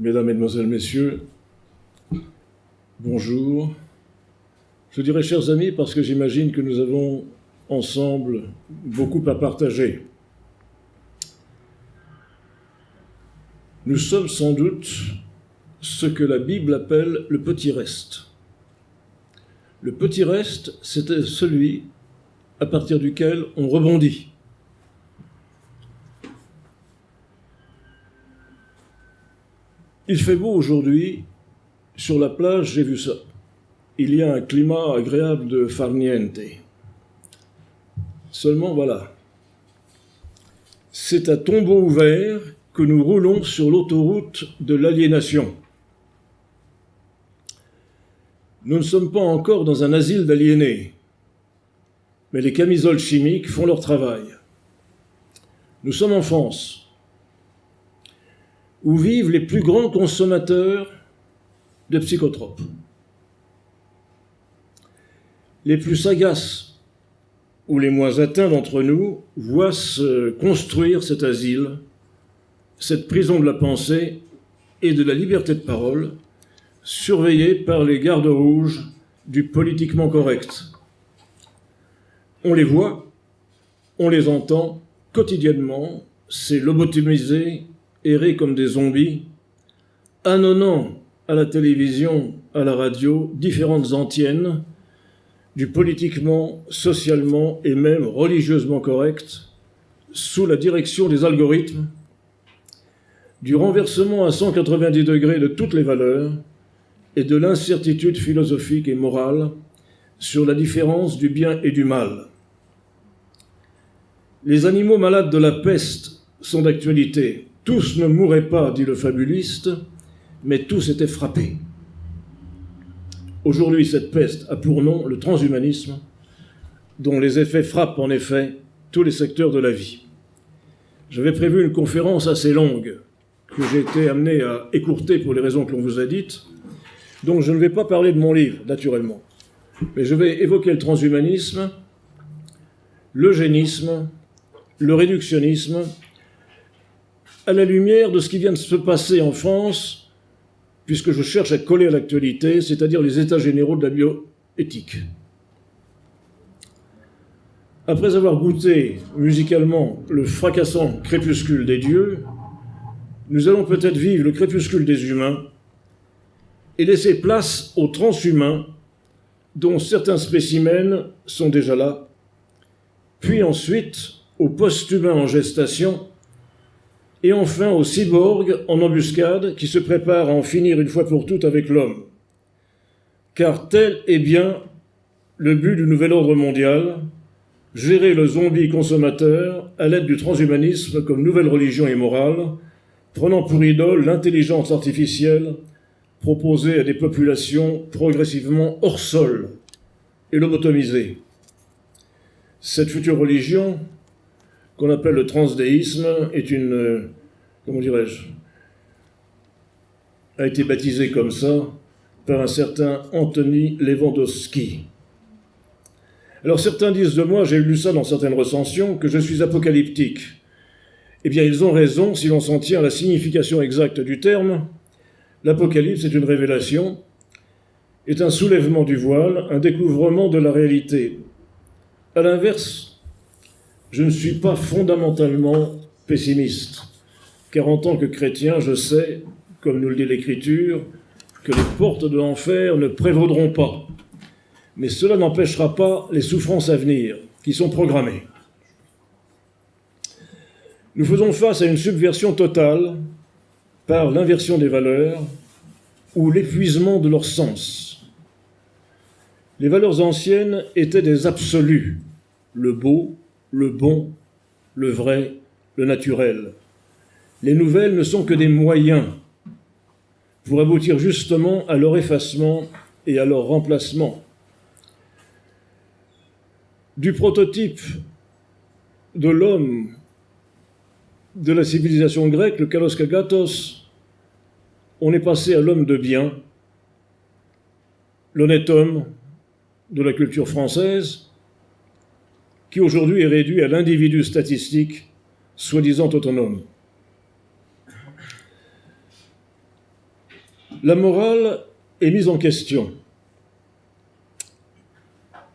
Mesdames, Mesdemoiselles, Messieurs, bonjour. Je dirais chers amis parce que j'imagine que nous avons ensemble beaucoup à partager. Nous sommes sans doute ce que la Bible appelle le petit reste. Le petit reste, c'était celui à partir duquel on rebondit. Il fait beau aujourd'hui, sur la plage, j'ai vu ça. Il y a un climat agréable de farniente. Seulement, voilà, c'est à tombeau ouvert que nous roulons sur l'autoroute de l'aliénation. Nous ne sommes pas encore dans un asile d'aliénés, mais les camisoles chimiques font leur travail. Nous sommes en France, où vivent les plus grands consommateurs de psychotropes. Les plus sagaces ou les moins atteints d'entre nous voient se construire cet asile, cette prison de la pensée et de la liberté de parole, surveillée par les gardes rouges du politiquement correct. On les voit, on les entend quotidiennement, ces lobotomisés, errer comme des zombies, annonnant à la télévision, à la radio, différentes antiennes du politiquement, socialement et même religieusement correct, sous la direction des algorithmes, du renversement à 190 degrés de toutes les valeurs et de l'incertitude philosophique et morale sur la différence du bien et du mal. Les animaux malades de la peste sont d'actualité. Tous ne mouraient pas, dit le fabuliste, mais tous étaient frappés. Aujourd'hui, cette peste a pour nom le transhumanisme, dont les effets frappent en effet tous les secteurs de la vie. J'avais prévu une conférence assez longue, que j'ai été amené à écourter pour les raisons que l'on vous a dites, donc je ne vais pas parler de mon livre, naturellement, mais je vais évoquer le transhumanisme, l'eugénisme, le réductionnisme, à la lumière de ce qui vient de se passer en France, puisque je cherche à coller à l'actualité, c'est-à-dire les états généraux de la bioéthique. Après avoir goûté musicalement le fracassant crépuscule des dieux, nous allons peut-être vivre le crépuscule des humains et laisser place aux transhumains, dont certains spécimens sont déjà là, puis ensuite aux post-humains en gestation, et enfin aux cyborgs en embuscade qui se préparent à en finir une fois pour toutes avec l'homme. Car tel est bien le but du nouvel ordre mondial, gérer le zombie consommateur à l'aide du transhumanisme comme nouvelle religion et morale, prenant pour idole l'intelligence artificielle proposée à des populations progressivement hors sol et lobotomisées. Cette future religion, qu'on appelle le transdéisme, est a été baptisée comme ça par un certain Anthony Lewandowski. Alors certains disent de moi, j'ai lu ça dans certaines recensions, que je suis apocalyptique. Eh bien, ils ont raison si l'on s'en tient à la signification exacte du terme. L'Apocalypse est une révélation, est un soulèvement du voile, un découvrement de la réalité. À l'inverse, je ne suis pas fondamentalement pessimiste, car en tant que chrétien, je sais, comme nous le dit l'Écriture, que les portes de l'enfer ne prévaudront pas. Mais cela n'empêchera pas les souffrances à venir, qui sont programmées. Nous faisons face à une subversion totale par l'inversion des valeurs ou l'épuisement de leur sens. Les valeurs anciennes étaient des absolus, le beau, le bon, le vrai, le naturel. Les nouvelles ne sont que des moyens pour aboutir justement à leur effacement et à leur remplacement. Du prototype de l'homme de la civilisation grecque, le kalos kagatos, on est passé à l'homme de bien, l'honnête homme de la culture française, qui aujourd'hui est réduit à l'individu statistique, soi-disant autonome. La morale est mise en question.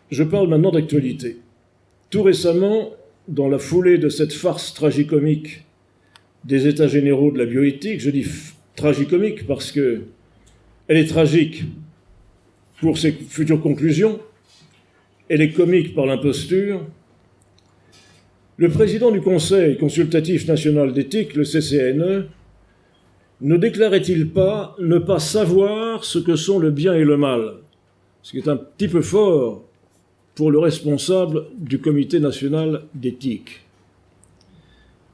Je parle maintenant d'actualité. Tout récemment, dans la foulée de cette farce tragicomique des États généraux de la bioéthique, je dis tragicomique parce qu'elle est tragique pour ses futures conclusions, elle est comique par l'imposture. Le président du Conseil consultatif national d'éthique, le CCNE, ne déclarait-il pas ne pas savoir ce que sont le bien et le mal, ce qui est un petit peu fort pour le responsable du Comité national d'éthique.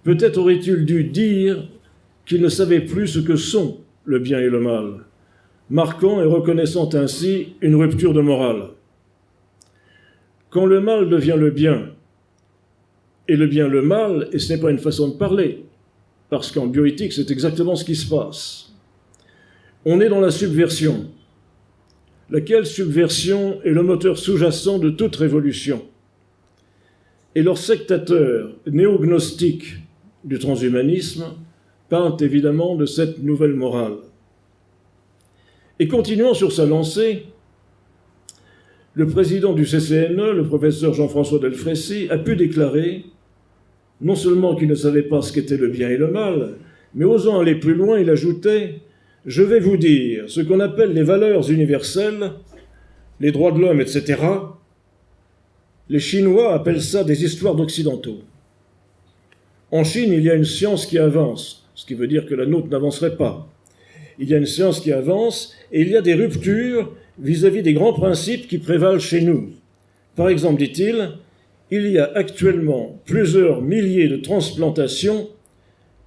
Peut-être aurait-il dû dire qu'il ne savait plus ce que sont le bien et le mal, marquant et reconnaissant ainsi une rupture de morale. Quand le mal devient le bien, et le bien le mal, et ce n'est pas une façon de parler, parce qu'en bioéthique, c'est exactement ce qui se passe. On est dans la subversion. Laquelle subversion est le moteur sous-jacent de toute révolution. Et leurs sectateurs néognostiques du transhumanisme parlent évidemment de cette nouvelle morale. Et continuant sur sa lancée, le président du CCNE, le professeur Jean-François Delfraissy, a pu déclarer non seulement qu'il ne savait pas ce qu'était le bien et le mal, mais osant aller plus loin, il ajoutait « Je vais vous dire ce qu'on appelle les valeurs universelles, les droits de l'homme, etc. Les Chinois appellent ça des histoires d'occidentaux. En Chine, il y a une science qui avance, ce qui veut dire que la nôtre n'avancerait pas. Il y a une science qui avance et il y a des ruptures vis-à-vis des grands principes qui prévalent chez nous. Par exemple, dit-il, il y a actuellement plusieurs milliers de transplantations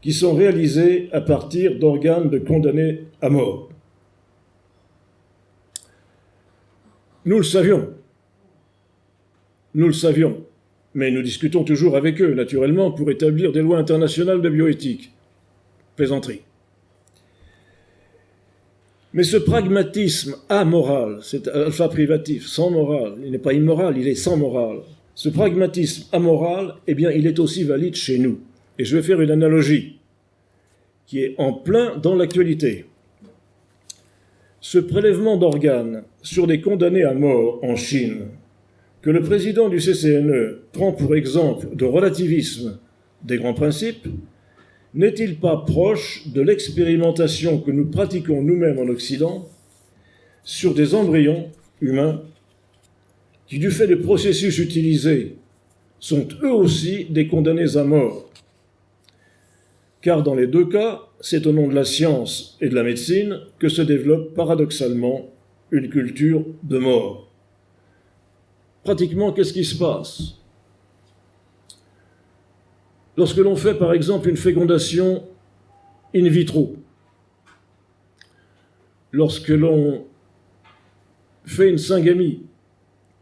qui sont réalisées à partir d'organes de condamnés à mort. Nous le savions, mais nous discutons toujours avec eux, naturellement, pour établir des lois internationales de bioéthique. Plaisanterie. Mais ce pragmatisme amoral, c'est alpha privatif, sans morale, il n'est pas immoral, il est sans morale. Ce pragmatisme amoral, eh bien, il est aussi valide chez nous. Et je vais faire une analogie qui est en plein dans l'actualité. Ce prélèvement d'organes sur des condamnés à mort en Chine, que le président du CCNE prend pour exemple de relativisme des grands principes, n'est-il pas proche de l'expérimentation que nous pratiquons nous-mêmes en Occident sur des embryons humains qui, du fait des processus utilisés, sont eux aussi des condamnés à mort? Car dans les deux cas, c'est au nom de la science et de la médecine que se développe paradoxalement une culture de mort. Pratiquement, qu'est-ce qui se passe? Lorsque l'on fait, par exemple, une fécondation in vitro, lorsque l'on fait une syngamie,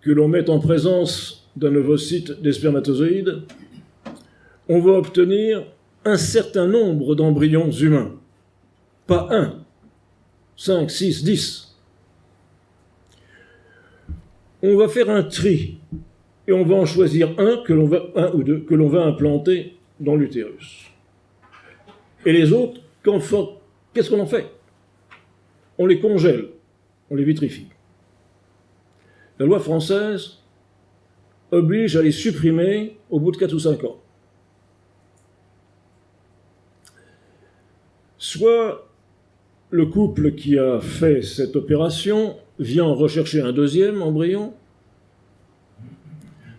que l'on met en présence d'un ovocyte des spermatozoïdes, on va obtenir un certain nombre d'embryons humains. Pas 1, 5, 6, 10. On va faire un tri et on va en choisir un ou deux que l'on va implanter dans l'utérus. Et les autres, qu'est-ce qu'on en fait? On les congèle, on les vitrifie. La loi française oblige à les supprimer au bout de 4 ou 5 ans. Soit le couple qui a fait cette opération vient en rechercher un deuxième embryon,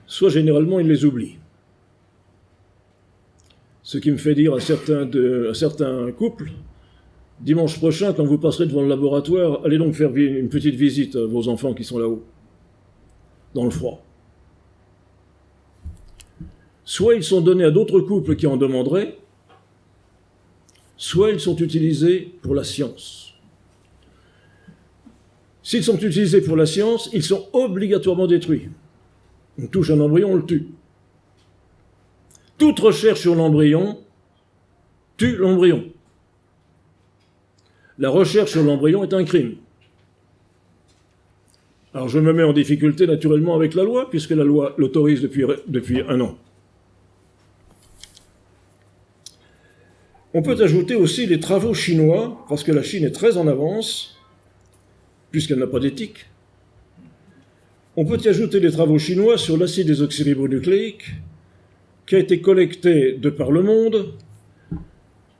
soit généralement il les oublie. Ce qui me fait dire à certains couples, dimanche prochain, quand vous passerez devant le laboratoire, allez donc faire une petite visite à vos enfants qui sont là-haut, dans le froid. Soit ils sont donnés à d'autres couples qui en demanderaient, soit ils sont utilisés pour la science. S'ils sont utilisés pour la science, ils sont obligatoirement détruits. On touche un embryon, on le tue. Toute recherche sur l'embryon tue l'embryon. La recherche sur l'embryon est un crime. Alors je me mets en difficulté naturellement avec la loi, puisque la loi l'autorise depuis 1 an. On peut ajouter aussi les travaux chinois, parce que la Chine est très en avance, puisqu'elle n'a pas d'éthique. On peut y ajouter les travaux chinois sur l'acide désoxyribonucléique, qui a été collecté de par le monde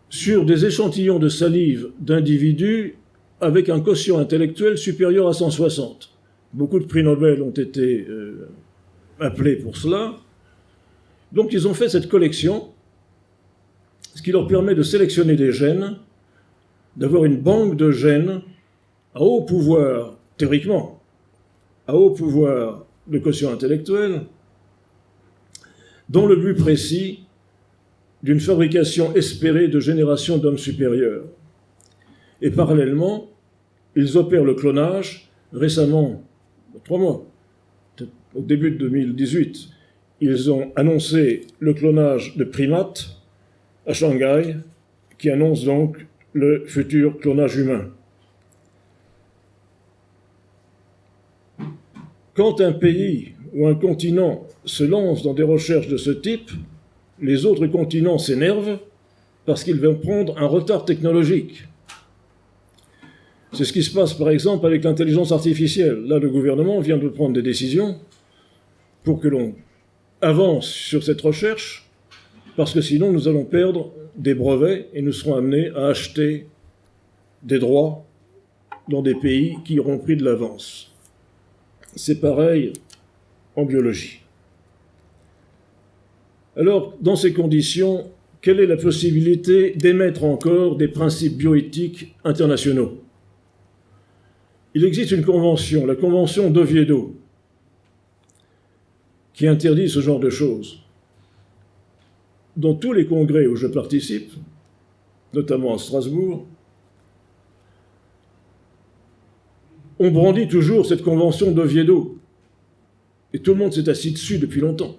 sur des échantillons de salive d'individus avec un quotient intellectuel supérieur à 160. Beaucoup de prix Nobel ont été appelés pour cela. Donc ils ont fait cette collection, ce qui leur permet de sélectionner des gènes, d'avoir une banque de gènes à haut pouvoir, théoriquement, à haut pouvoir de quotient intellectuel, dans le but précis d'une fabrication espérée de générations d'hommes supérieurs. Et parallèlement, ils opèrent le clonage. Récemment, 3 mois, au début de 2018, ils ont annoncé le clonage de primates à Shanghai, qui annonce donc le futur clonage humain. Quand un pays ou un continent se lance dans des recherches de ce type, les autres continents s'énervent parce qu'ils vont prendre un retard technologique. C'est ce qui se passe par exemple avec l'intelligence artificielle. Là, le gouvernement vient de prendre des décisions pour que l'on avance sur cette recherche, parce que sinon nous allons perdre des brevets et nous serons amenés à acheter des droits dans des pays qui auront pris de l'avance. C'est pareil en biologie. Alors, dans ces conditions, quelle est la possibilité d'émettre encore des principes bioéthiques internationaux ? Il existe une convention, la convention d'Oviedo, qui interdit ce genre de choses. Dans tous les congrès où je participe, notamment à Strasbourg, on brandit toujours cette convention d'Oviedo. Et tout le monde s'est assis dessus depuis longtemps.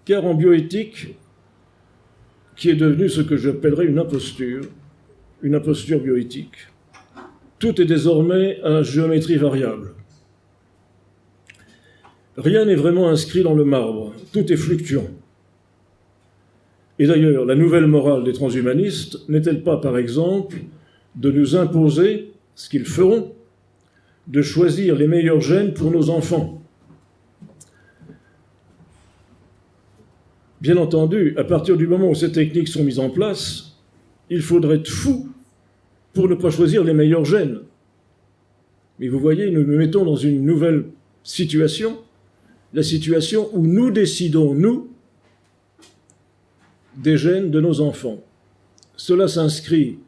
Car en bioéthique, qui est devenue ce que j'appellerais une imposture bioéthique, tout est désormais à géométrie variable. Rien n'est vraiment inscrit dans le marbre, tout est fluctuant. Et d'ailleurs, la nouvelle morale des transhumanistes n'est-elle pas, par exemple, de nous imposer, ce qu'ils feront, de choisir les meilleurs gènes pour nos enfants ? Bien entendu, à partir du moment où ces techniques sont mises en place, il faudrait être fou pour ne pas choisir les meilleurs gènes. Mais vous voyez, nous nous mettons dans une nouvelle situation, la situation où nous décidons, nous, des gènes de nos enfants. Cela s'inscrit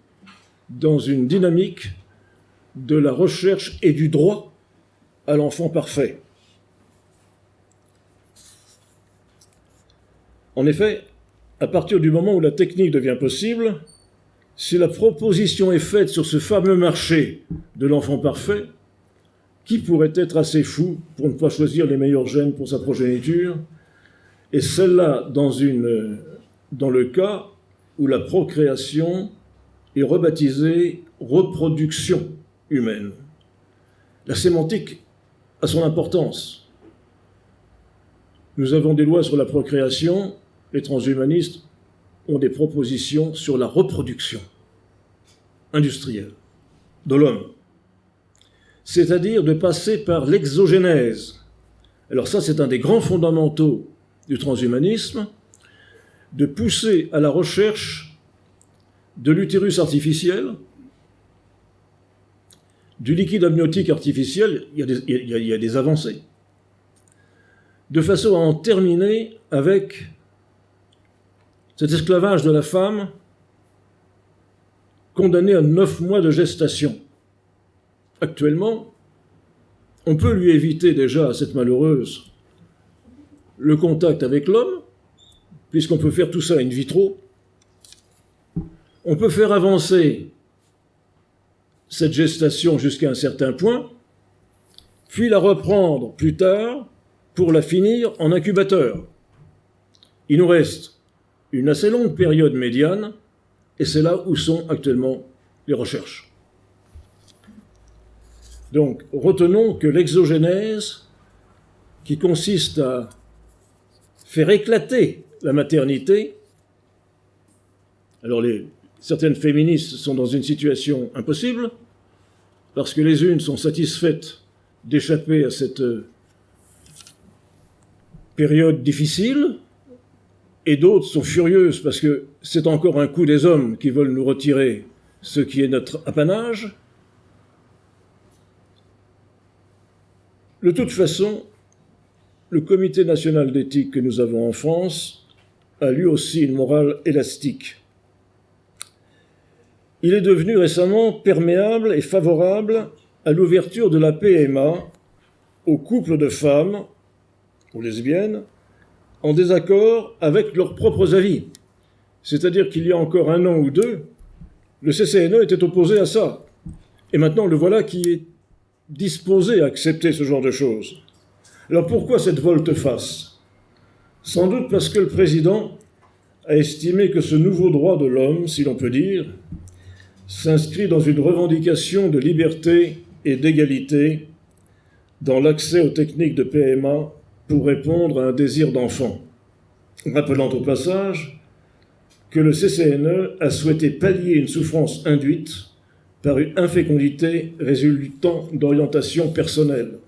dans une dynamique de la recherche et du droit à l'enfant parfait. En effet, à partir du moment où la technique devient possible, si la proposition est faite sur ce fameux marché de l'enfant parfait, qui pourrait être assez fou pour ne pas choisir les meilleurs gènes pour sa progéniture, et celle-là dans le cas où la procréation est rebaptisée reproduction humaine. La sémantique a son importance. Nous avons des lois sur la procréation, les transhumanistes ont des propositions sur la reproduction industrielle de l'homme, c'est-à-dire de passer par l'exogénèse. Alors ça, c'est un des grands fondamentaux du transhumanisme, de pousser à la recherche de l'utérus artificiel, du liquide amniotique artificiel, il y a des avancées, de façon à en terminer avec cet esclavage de la femme condamnée à 9 mois de gestation. Actuellement, on peut lui éviter déjà à cette malheureuse le contact avec l'homme, puisqu'on peut faire tout ça in vitro. On peut faire avancer cette gestation jusqu'à un certain point, puis la reprendre plus tard pour la finir en incubateur. Il nous reste une assez longue période médiane, et c'est là où sont actuellement les recherches. Donc, retenons que l'exogénèse, qui consiste à faire éclater la maternité, Alors certaines féministes sont dans une situation impossible, parce que les unes sont satisfaites d'échapper à cette période difficile, et d'autres sont furieuses parce que c'est encore un coup des hommes qui veulent nous retirer ce qui est notre apanage. De toute façon, le Comité national d'éthique que nous avons en France a lui aussi une morale élastique. Il est devenu récemment perméable et favorable à l'ouverture de la PMA aux couples de femmes, aux lesbiennes, en désaccord avec leurs propres avis. C'est-à-dire qu'il y a encore 1 an ou 2, le CCNE était opposé à ça. Et maintenant, le voilà qui est disposé à accepter ce genre de choses. Alors pourquoi cette volte-face ? Sans doute parce que le président a estimé que ce nouveau droit de l'homme, si l'on peut dire, s'inscrit dans une revendication de liberté et d'égalité dans l'accès aux techniques de PMA pour répondre à un désir d'enfant. Rappelant au passage que le CCNE a souhaité pallier une souffrance induite par une infécondité résultant d'orientation personnelle.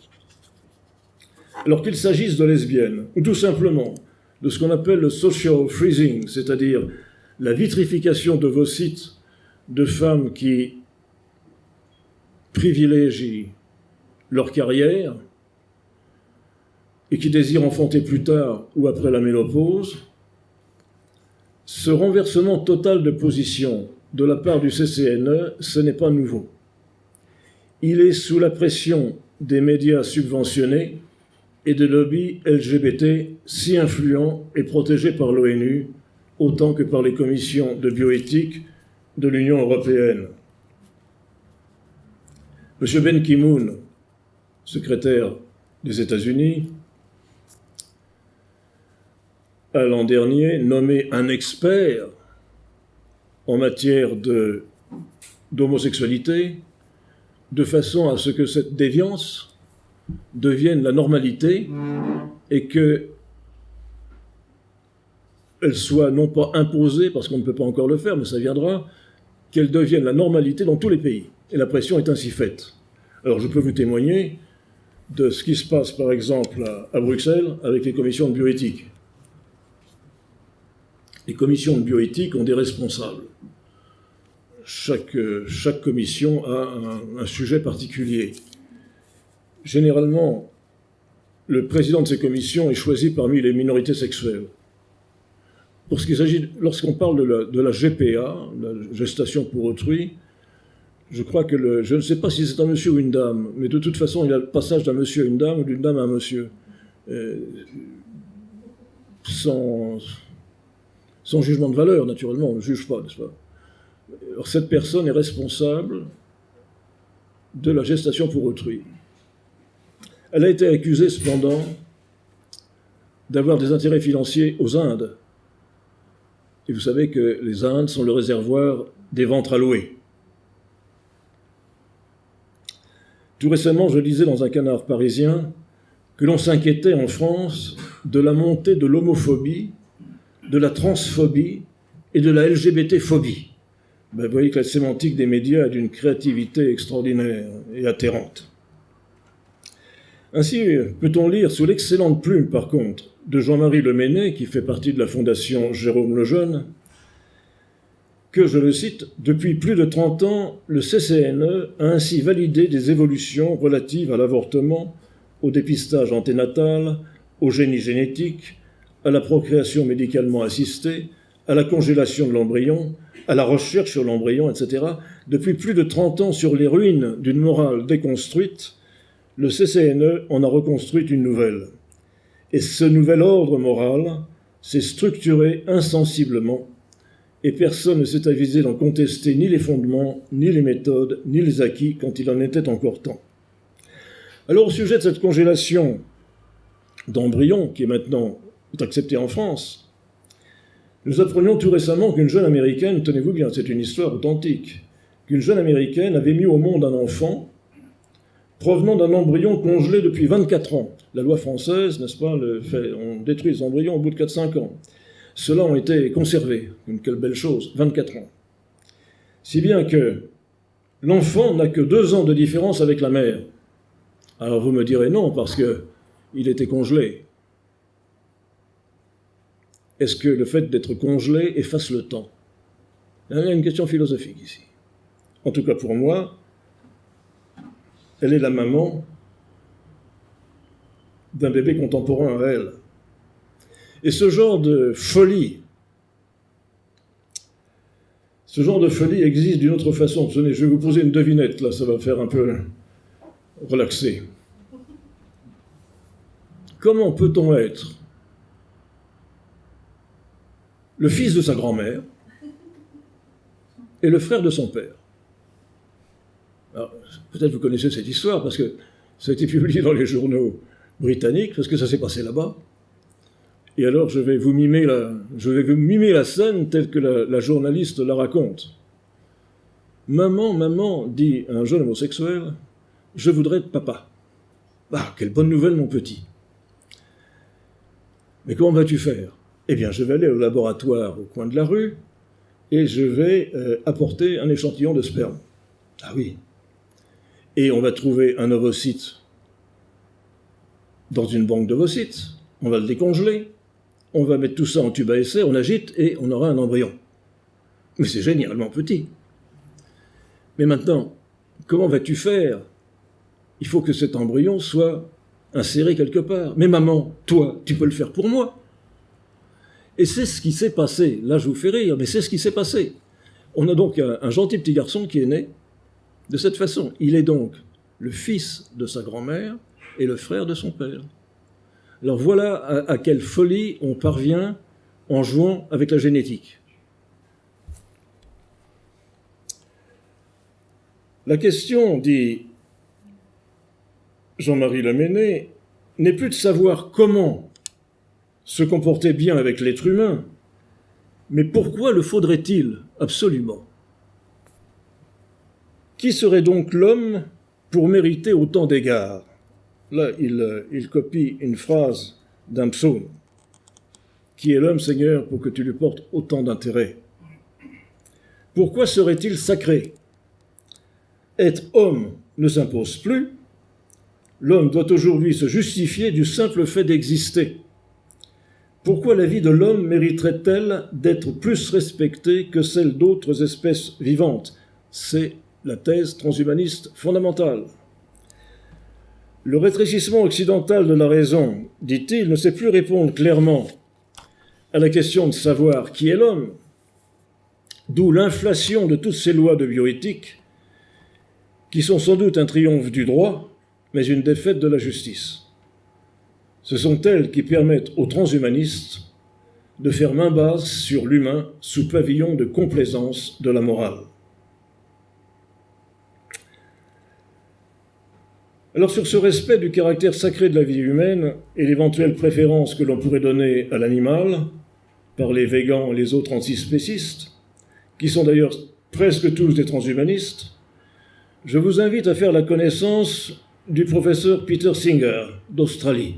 Alors qu'il s'agisse de lesbiennes, ou tout simplement de ce qu'on appelle le social freezing, c'est-à-dire la vitrification d'ovocytes de femmes qui privilégient leur carrière et qui désirent enfanter plus tard ou après la ménopause, ce renversement total de position de la part du CCNE, ce n'est pas nouveau. Il est sous la pression des médias subventionnés et des lobbies LGBT si influents et protégés par l'ONU, autant que par les commissions de bioéthique de l'Union européenne. M. Ban Ki-moon, secrétaire des États-Unis, a l'an dernier nommé un expert en matière d'homosexualité, de façon à ce que cette déviance devienne la normalité et qu'elle soit non pas imposée, parce qu'on ne peut pas encore le faire, mais ça viendra, qu'elle devienne la normalité dans tous les pays. Et la pression est ainsi faite. Alors je peux vous témoigner de ce qui se passe par exemple à Bruxelles avec les commissions de bioéthique. Les commissions de bioéthique ont des responsables. Chaque commission a un sujet particulier. Généralement, le président de ces commissions est choisi parmi les minorités sexuelles. Pour ce qui s'agit, lorsqu'on parle de la GPA, la gestation pour autrui, je crois que je ne sais pas si c'est un monsieur ou une dame, mais de toute façon, il y a le passage d'un monsieur à une dame ou d'une dame à un monsieur. Sans jugement de valeur, naturellement, on ne juge pas, n'est-ce pas ? Alors, cette personne est responsable de la gestation pour autrui. Elle a été accusée, cependant, d'avoir des intérêts financiers aux Indes. Et vous savez que les Indes sont le réservoir des ventres alloués. Tout récemment, je lisais dans un canard parisien que l'on s'inquiétait en France de la montée de l'homophobie, de la transphobie et de la LGBT-phobie. Vous voyez que la sémantique des médias est d'une créativité extraordinaire et atterrante. Ainsi, peut-on lire sous l'excellente plume, par contre, de Jean-Marie Leméné, qui fait partie de la fondation Jérôme Lejeune, que, je le cite, « Depuis plus de 30 ans, le CCNE a ainsi validé des évolutions relatives à l'avortement, au dépistage anténatal, au génie génétique, à la procréation médicalement assistée, à la congélation de l'embryon, à la recherche sur l'embryon, etc. Depuis plus de 30 ans, sur les ruines d'une morale déconstruite, le CCNE en a reconstruit une nouvelle. Et ce nouvel ordre moral s'est structuré insensiblement, et personne ne s'est avisé d'en contester ni les fondements, ni les méthodes, ni les acquis, quand il en était encore temps. Alors, au sujet de cette congélation d'embryons, qui est maintenant acceptée en France, nous apprenions tout récemment qu'une jeune Américaine, tenez-vous bien, c'est une histoire authentique, qu'une jeune Américaine avait mis au monde un enfant provenant d'un embryon congelé depuis 24 ans. La loi française, n'est-ce pas, on détruit les embryons au bout de 4-5 ans. ceux-là ont été conservés. Quelle belle chose, 24 ans. Si bien que l'enfant n'a que 2 ans de différence avec la mère. Alors vous me direz non, parce qu'il était congelé. Est-ce que le fait d'être congelé efface le temps? Il y a une question philosophique ici. En tout cas pour moi, elle est la maman d'un bébé contemporain à elle. Et ce genre de folie existe d'une autre façon. Tenez, je vais vous poser une devinette, là, ça va faire un peu relaxer. Comment peut-on être le fils de sa grand-mère et le frère de son père? Alors, peut-être vous connaissez cette histoire, parce que ça a été publié dans les journaux britanniques, parce que ça s'est passé là-bas. Et alors, je vais vous mimer la scène telle que la journaliste la raconte. Maman, maman, dit un jeune homosexuel, je voudrais être papa. Ah, quelle bonne nouvelle, mon petit. Mais comment vas-tu faire? Eh bien, je vais aller au laboratoire au coin de la rue et je vais apporter un échantillon de sperme. Ah oui. Et on va trouver un ovocyte dans une banque d'ovocytes. On va le décongeler. On va mettre tout ça en tube à essai, on agite et on aura un embryon. Mais c'est génialement petit. Mais maintenant, comment vas-tu faire? Il faut que cet embryon soit inséré quelque part. Mais maman, toi, tu peux le faire pour moi. Et c'est ce qui s'est passé. Là, je vous fais rire, mais c'est ce qui s'est passé. On a donc un gentil petit garçon qui est né de cette façon. Il est donc le fils de sa grand-mère et le frère de son père. Alors voilà à quelle folie on parvient en jouant avec la génétique. La question, dit Jean-Marie Lamennais, n'est plus de savoir comment se comporter bien avec l'être humain, mais pourquoi le faudrait-il absolument? Qui serait donc l'homme pour mériter autant d'égards? Là, il copie une phrase d'un psaume. Qui est l'homme, Seigneur, pour que tu lui portes autant d'intérêt? Pourquoi serait-il sacré? Être homme ne s'impose plus. L'homme doit aujourd'hui se justifier du simple fait d'exister. Pourquoi la vie de l'homme mériterait-elle d'être plus respectée que celle d'autres espèces vivantes? C'est la thèse transhumaniste fondamentale. Le rétrécissement occidental de la raison, dit-il, ne sait plus répondre clairement à la question de savoir qui est l'homme, d'où l'inflation de toutes ces lois de bioéthique, qui sont sans doute un triomphe du droit, mais une défaite de la justice. Ce sont elles qui permettent aux transhumanistes de faire main basse sur l'humain sous pavillon de complaisance de la morale. Alors sur ce respect du caractère sacré de la vie humaine et l'éventuelle préférence que l'on pourrait donner à l'animal par les végans et les autres antispécistes, qui sont d'ailleurs presque tous des transhumanistes, je vous invite à faire la connaissance du professeur Peter Singer d'Australie,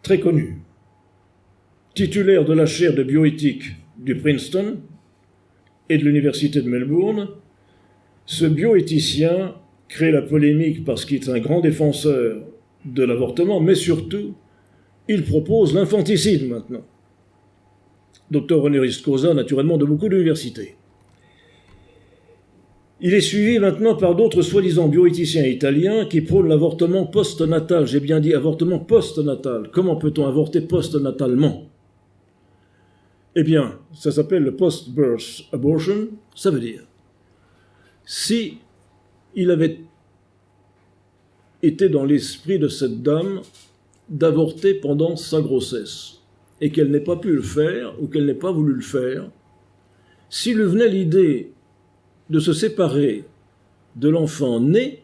très connu, titulaire de la chaire de bioéthique du Princeton et de l'université de Melbourne. Ce bioéthicien crée la polémique parce qu'il est un grand défenseur de l'avortement, mais surtout, il propose l'infanticide maintenant. Docteur honoris causa, naturellement, de beaucoup d'universités. Il est suivi maintenant par d'autres soi-disant bioéthiciens italiens qui prônent l'avortement post-natal. J'ai bien dit avortement post-natal. Comment peut-on avorter post-natalement? Eh bien, ça s'appelle le post-birth abortion. Ça veut dire, si il avait été dans l'esprit de cette dame d'avorter pendant sa grossesse et qu'elle n'ait pas pu le faire ou qu'elle n'ait pas voulu le faire, s'il lui venait l'idée de se séparer de l'enfant né,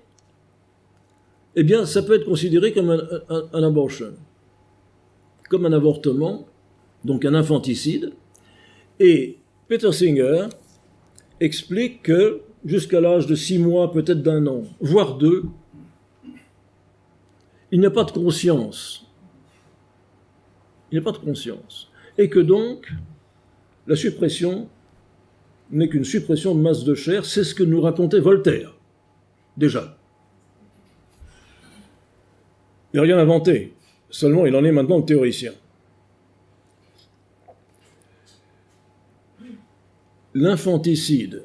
eh bien, ça peut être considéré comme un abortion, comme un avortement, donc un infanticide. Et Peter Singer explique que jusqu'à l'âge de 6 mois, peut-être d'1 an, voire 2, il n'y a pas de conscience Il n'y a pas de conscience. Et que donc, la suppression n'est qu'une suppression de masse de chair, c'est ce que nous racontait Voltaire, déjà. Il n'a rien inventé, seulement il en est maintenant le théoricien. L'infanticide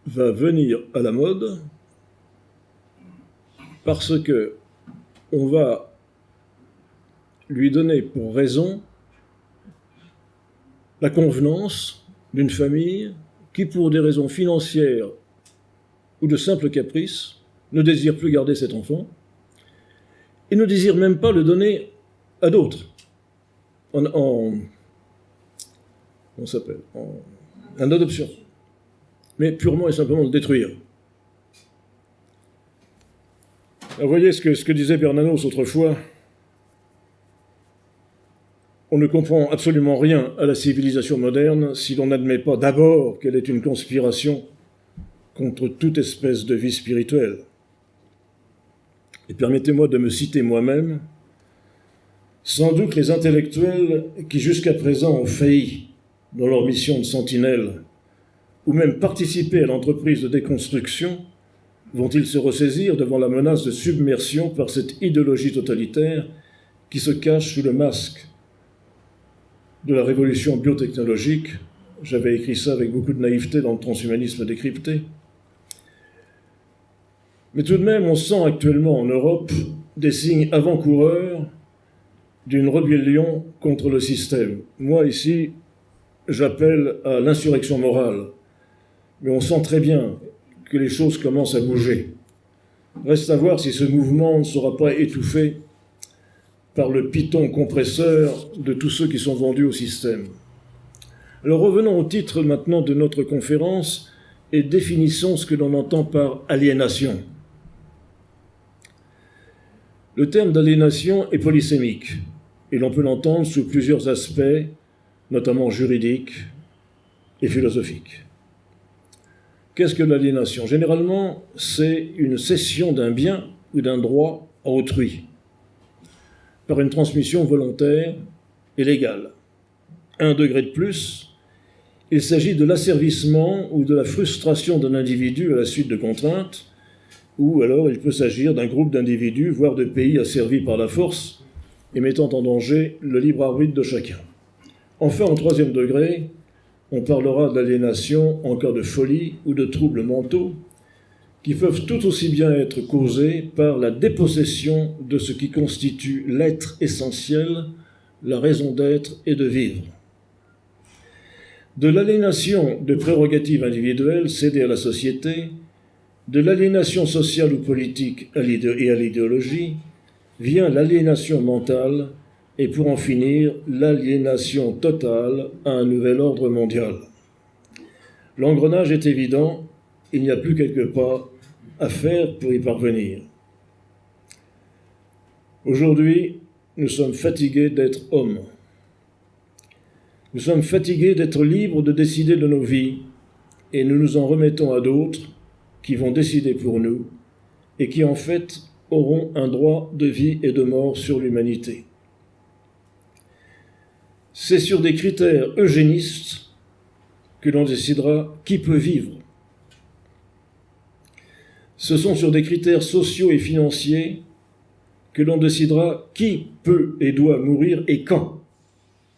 va venir à la mode parce que on va lui donner pour raison la convenance d'une famille qui, pour des raisons financières ou de simple caprice, ne désire plus garder cet enfant et ne désire même pas le donner à d'autres en adoption, mais purement et simplement le détruire. Alors, vous voyez ce que disait Bernanos autrefois. On ne comprend absolument rien à la civilisation moderne si l'on n'admet pas d'abord qu'elle est une conspiration contre toute espèce de vie spirituelle. Et permettez-moi de me citer moi-même, sans doute les intellectuels qui jusqu'à présent ont failli dans leur mission de sentinelle, ou même participé à l'entreprise de déconstruction, vont-ils se ressaisir devant la menace de submersion par cette idéologie totalitaire qui se cache sous le masque de la révolution biotechnologique? J'avais écrit ça avec beaucoup de naïveté dans le transhumanisme décrypté. Mais tout de même, on sent actuellement en Europe des signes avant-coureurs d'une rébellion contre le système. Moi, ici, j'appelle à l'insurrection morale. Mais on sent très bien que les choses commencent à bouger. Reste à voir si ce mouvement ne sera pas étouffé par le python compresseur de tous ceux qui sont vendus au système. Alors revenons au titre maintenant de notre conférence et définissons ce que l'on entend par aliénation. Le terme d'aliénation est polysémique et l'on peut l'entendre sous plusieurs aspects, notamment juridiques et philosophiques. Qu'est-ce que l'aliénation? Généralement, c'est une cession d'un bien ou d'un droit à autrui, par une transmission volontaire et légale. Un degré de plus, il s'agit de l'asservissement ou de la frustration d'un individu à la suite de contraintes, ou alors il peut s'agir d'un groupe d'individus, voire de pays asservis par la force et mettant en danger le libre arbitre de chacun. Enfin, en troisième degré, on parlera de l'aliénation en cas de folie ou de troubles mentaux qui peuvent tout aussi bien être causés par la dépossession de ce qui constitue l'être essentiel, la raison d'être et de vivre. De l'aliénation de prérogatives individuelles cédées à la société, de l'aliénation sociale ou politique et à l'idéologie, vient l'aliénation mentale et pour en finir, l'aliénation totale à un nouvel ordre mondial. L'engrenage est évident, il n'y a plus quelques pas à faire pour y parvenir. Aujourd'hui, nous sommes fatigués d'être hommes. Nous sommes fatigués d'être libres de décider de nos vies et nous nous en remettons à d'autres qui vont décider pour nous et qui en fait auront un droit de vie et de mort sur l'humanité. C'est sur des critères eugénistes que l'on décidera qui peut vivre. Ce sont sur des critères sociaux et financiers que l'on décidera qui peut et doit mourir et quand.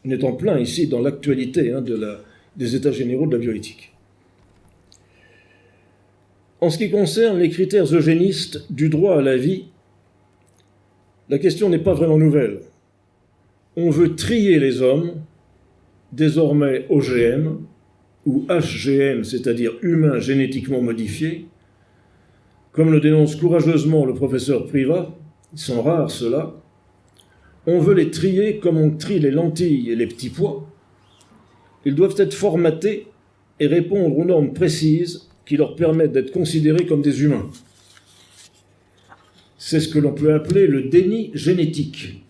On est en plein ici dans l'actualité des États généraux de la bioéthique. En ce qui concerne les critères eugénistes du droit à la vie, la question n'est pas vraiment nouvelle. On veut trier les hommes, désormais OGM, ou HGM, c'est-à-dire humains génétiquement modifiés, comme le dénonce courageusement le professeur Privat, ils sont rares ceux-là. On veut les trier comme on trie les lentilles et les petits pois. Ils doivent être formatés et répondre aux normes précises qui leur permettent d'être considérés comme des humains. C'est ce que l'on peut appeler le déni génétique.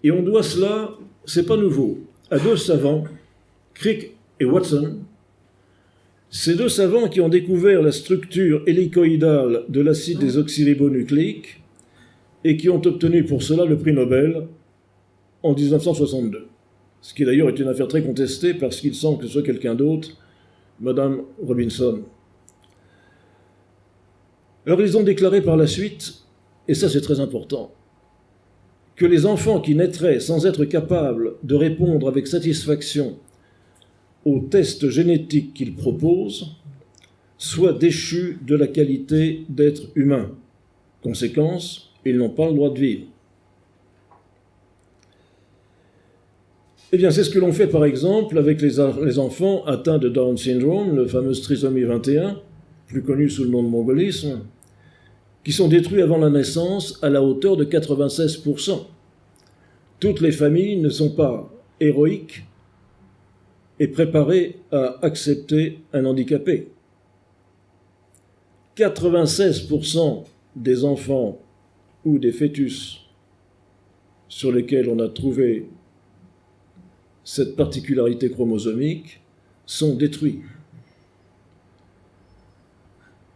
Et on doit cela, c'est pas nouveau, à deux savants, Crick et Watson. Ces deux savants qui ont découvert la structure hélicoïdale de l'acide désoxyribonucléique et qui ont obtenu pour cela le prix Nobel en 1962. Ce qui d'ailleurs est une affaire très contestée parce qu'il semble que ce soit quelqu'un d'autre, Madame Robinson. Alors ils ont déclaré par la suite, et ça c'est très important, que les enfants qui naîtraient sans être capables de répondre avec satisfaction aux tests génétiques qu'ils proposent soient déchus de la qualité d'être humains. Conséquence, ils n'ont pas le droit de vivre. Eh bien, c'est ce que l'on fait par exemple avec les enfants atteints de Down syndrome, le fameux trisomie 21, plus connu sous le nom de mongolisme, qui sont détruits avant la naissance à la hauteur de 96%. Toutes les familles ne sont pas héroïques et préparées à accepter un handicapé. 96% des enfants ou des fœtus sur lesquels on a trouvé cette particularité chromosomique sont détruits.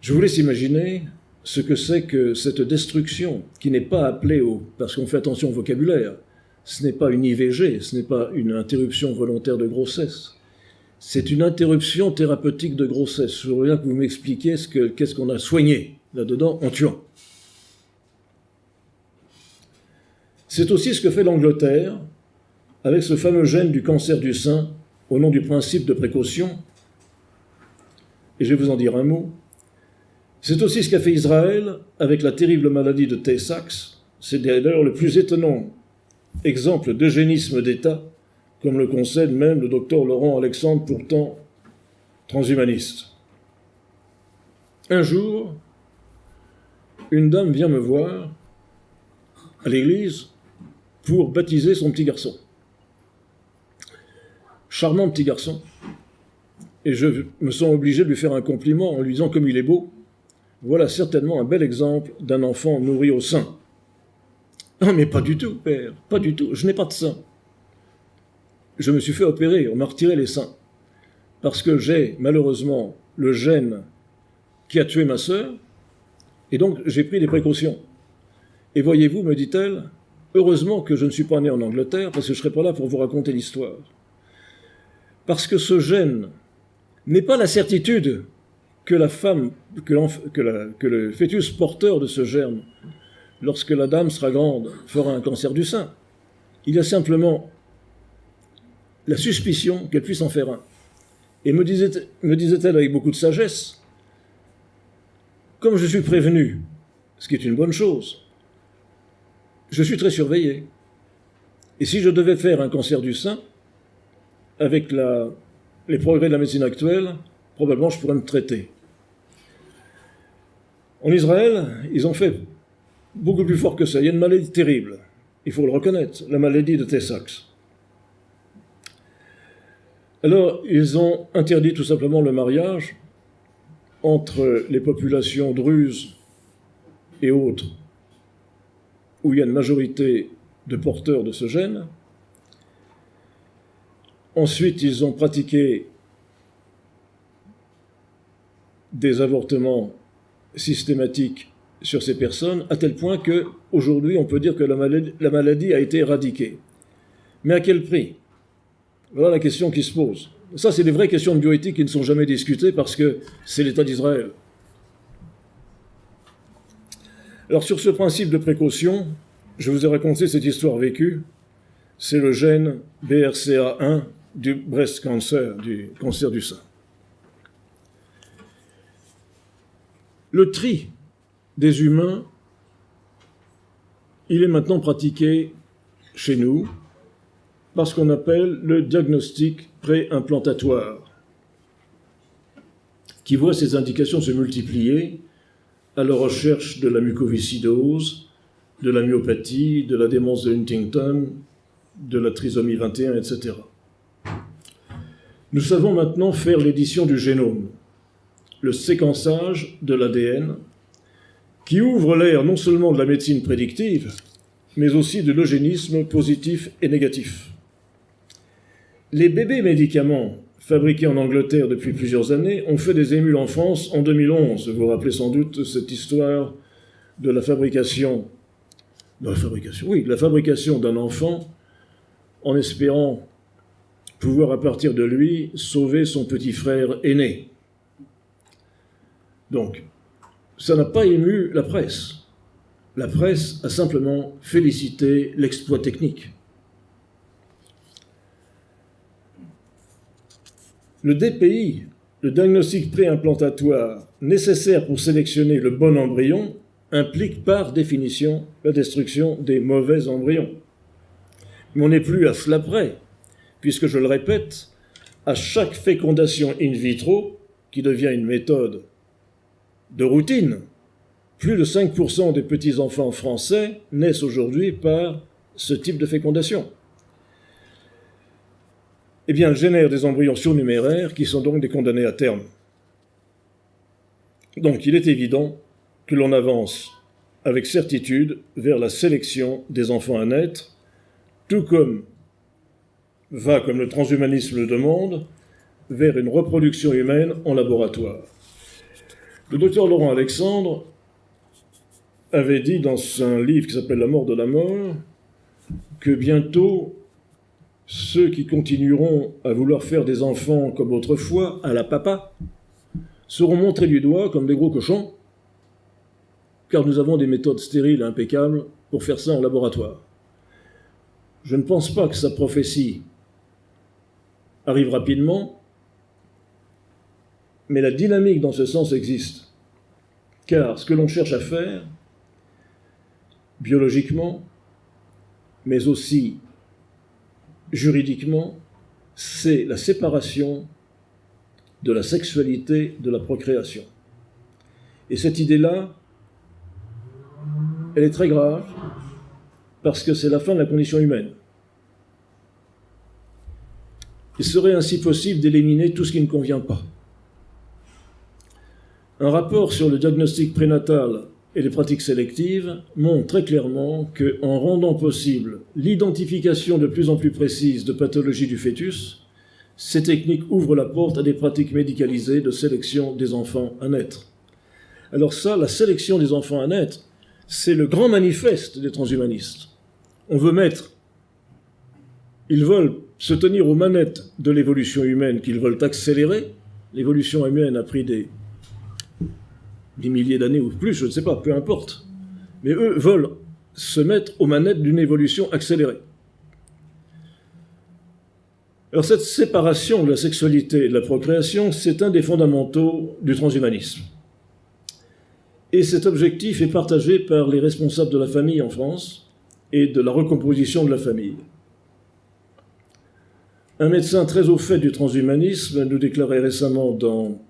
Je vous laisse imaginer ce que c'est que cette destruction, qui n'est pas appelée parce qu'on fait attention au vocabulaire, ce n'est pas une IVG, ce n'est pas une interruption volontaire de grossesse, c'est une interruption thérapeutique de grossesse. Je voudrais bien que vous m'expliquiez qu'est-ce qu'on a soigné là-dedans en tuant. C'est aussi ce que fait l'Angleterre avec ce fameux gène du cancer du sein au nom du principe de précaution. Et je vais vous en dire un mot. C'est aussi ce qu'a fait Israël avec la terrible maladie de Tay-Sachs. C'est d'ailleurs le plus étonnant exemple d'eugénisme d'État, comme le concède même le docteur Laurent Alexandre, pourtant transhumaniste. Un jour, une dame vient me voir à l'église pour baptiser son petit garçon. Charmant petit garçon. Et je me sens obligé de lui faire un compliment en lui disant comme il est beau. Voilà certainement un bel exemple d'un enfant nourri au sein. Non, mais pas du tout, père, pas du tout, je n'ai pas de sein. Je me suis fait opérer, on m'a retiré les seins. Parce que j'ai, malheureusement, le gène qui a tué ma sœur, et donc j'ai pris des précautions. Et voyez-vous, me dit-elle, heureusement que je ne suis pas né en Angleterre, parce que je ne serais pas là pour vous raconter l'histoire. Parce que ce gène n'est pas la certitude que la femme, que le fœtus porteur de ce germe, lorsque la dame sera grande, fera un cancer du sein. Il y a simplement la suspicion qu'elle puisse en faire un. Et me disait-elle avec beaucoup de sagesse, comme je suis prévenu, ce qui est une bonne chose, je suis très surveillé. Et si je devais faire un cancer du sein, avec les progrès de la médecine actuelle, probablement je pourrais me traiter. En Israël, ils ont fait beaucoup plus fort que ça. Il y a une maladie terrible, il faut le reconnaître, la maladie de Tay-Sachs. Alors, ils ont interdit tout simplement le mariage entre les populations druzes et autres, où il y a une majorité de porteurs de ce gène. Ensuite, ils ont pratiqué des avortements systématiques sur ces personnes, à tel point qu'aujourd'hui, on peut dire que la maladie a été éradiquée. Mais à quel prix ? Voilà la question qui se pose. Ça, c'est des vraies questions de bioéthique qui ne sont jamais discutées parce que c'est l'État d'Israël. Alors, sur ce principe de précaution, je vous ai raconté cette histoire vécue. C'est le gène BRCA1 du breast cancer, du cancer du sein. Le tri des humains, il est maintenant pratiqué chez nous par ce qu'on appelle le diagnostic préimplantatoire, qui voit ses indications se multiplier à la recherche de la mucoviscidose, de la myopathie, de la démence de Huntington, de la trisomie 21, etc. Nous savons maintenant faire l'édition du génome, le séquençage de l'ADN, qui ouvre l'ère non seulement de la médecine prédictive, mais aussi de l'eugénisme positif et négatif. Les bébés médicaments fabriqués en Angleterre depuis plusieurs années ont fait des émules en France en 2011. Vous vous rappelez sans doute cette histoire de la fabrication Dans la fabrication, oui, la fabrication d'un enfant en espérant pouvoir à partir de lui sauver son petit frère aîné. Donc, ça n'a pas ému la presse. La presse a simplement félicité l'exploit technique. Le DPI, le diagnostic préimplantatoire nécessaire pour sélectionner le bon embryon, implique par définition la destruction des mauvais embryons. Mais on n'est plus à cela près, puisque, je le répète, à chaque fécondation in vitro, qui devient une méthode de routine, plus de 5% des petits-enfants français naissent aujourd'hui par ce type de fécondation. Eh bien, génère des embryons surnuméraires qui sont donc des condamnés à terme. Donc, il est évident que l'on avance avec certitude vers la sélection des enfants à naître, tout comme le transhumanisme le demande, vers une reproduction humaine en laboratoire. Le docteur Laurent Alexandre avait dit dans un livre qui s'appelle « La mort de la mort » que bientôt, ceux qui continueront à vouloir faire des enfants comme autrefois, à la papa, seront montrés du doigt comme des gros cochons, car nous avons des méthodes stériles et impeccables pour faire ça en laboratoire. Je ne pense pas que sa prophétie arrive rapidement, mais la dynamique dans ce sens existe. Car ce que l'on cherche à faire, biologiquement, mais aussi juridiquement, c'est la séparation de la sexualité de la procréation. Et cette idée-là, elle est très grave, parce que c'est la fin de la condition humaine. Il serait ainsi possible d'éliminer tout ce qui ne convient pas. Un rapport sur le diagnostic prénatal et les pratiques sélectives montre très clairement qu'en rendant possible l'identification de plus en plus précise de pathologies du fœtus, ces techniques ouvrent la porte à des pratiques médicalisées de sélection des enfants à naître. Alors ça, la sélection des enfants à naître, c'est le grand manifeste des transhumanistes. Ils veulent se tenir aux manettes de l'évolution humaine qu'ils veulent accélérer. L'évolution humaine a pris des milliers d'années ou plus, je ne sais pas, peu importe. Mais eux veulent se mettre aux manettes d'une évolution accélérée. Alors cette séparation de la sexualité et de la procréation, c'est un des fondamentaux du transhumanisme. Et cet objectif est partagé par les responsables de la famille en France et de la recomposition de la famille. Un médecin très au fait du transhumanisme nous déclarait récemment dans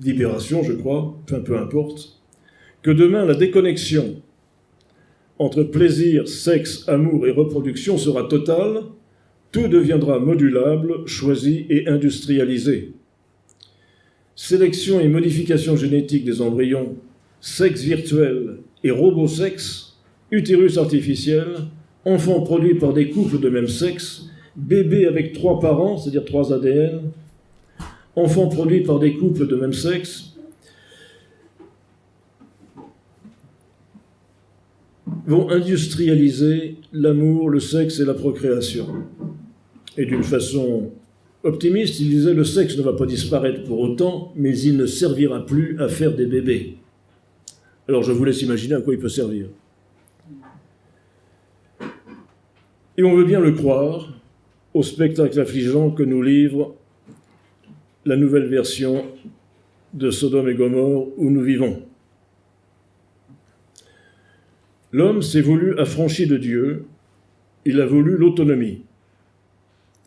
Libération, je crois, enfin peu importe, que demain la déconnexion entre plaisir, sexe, amour et reproduction sera totale, tout deviendra modulable, choisi et industrialisé. Sélection et modification génétique des embryons, sexe virtuel et robosexe, utérus artificiel, enfants produits par des couples de même sexe, bébés avec 3 parents, c'est-à-dire 3 ADN, enfants produits par des couples de même sexe, vont industrialiser l'amour, le sexe et la procréation. Et d'une façon optimiste, il disait « le sexe ne va pas disparaître pour autant, mais il ne servira plus à faire des bébés ». Alors je vous laisse imaginer à quoi il peut servir. Et on veut bien le croire au spectacle affligeant que nous livre la nouvelle version de Sodome et Gomorrhe où nous vivons. L'homme s'est voulu affranchi de Dieu, il a voulu l'autonomie,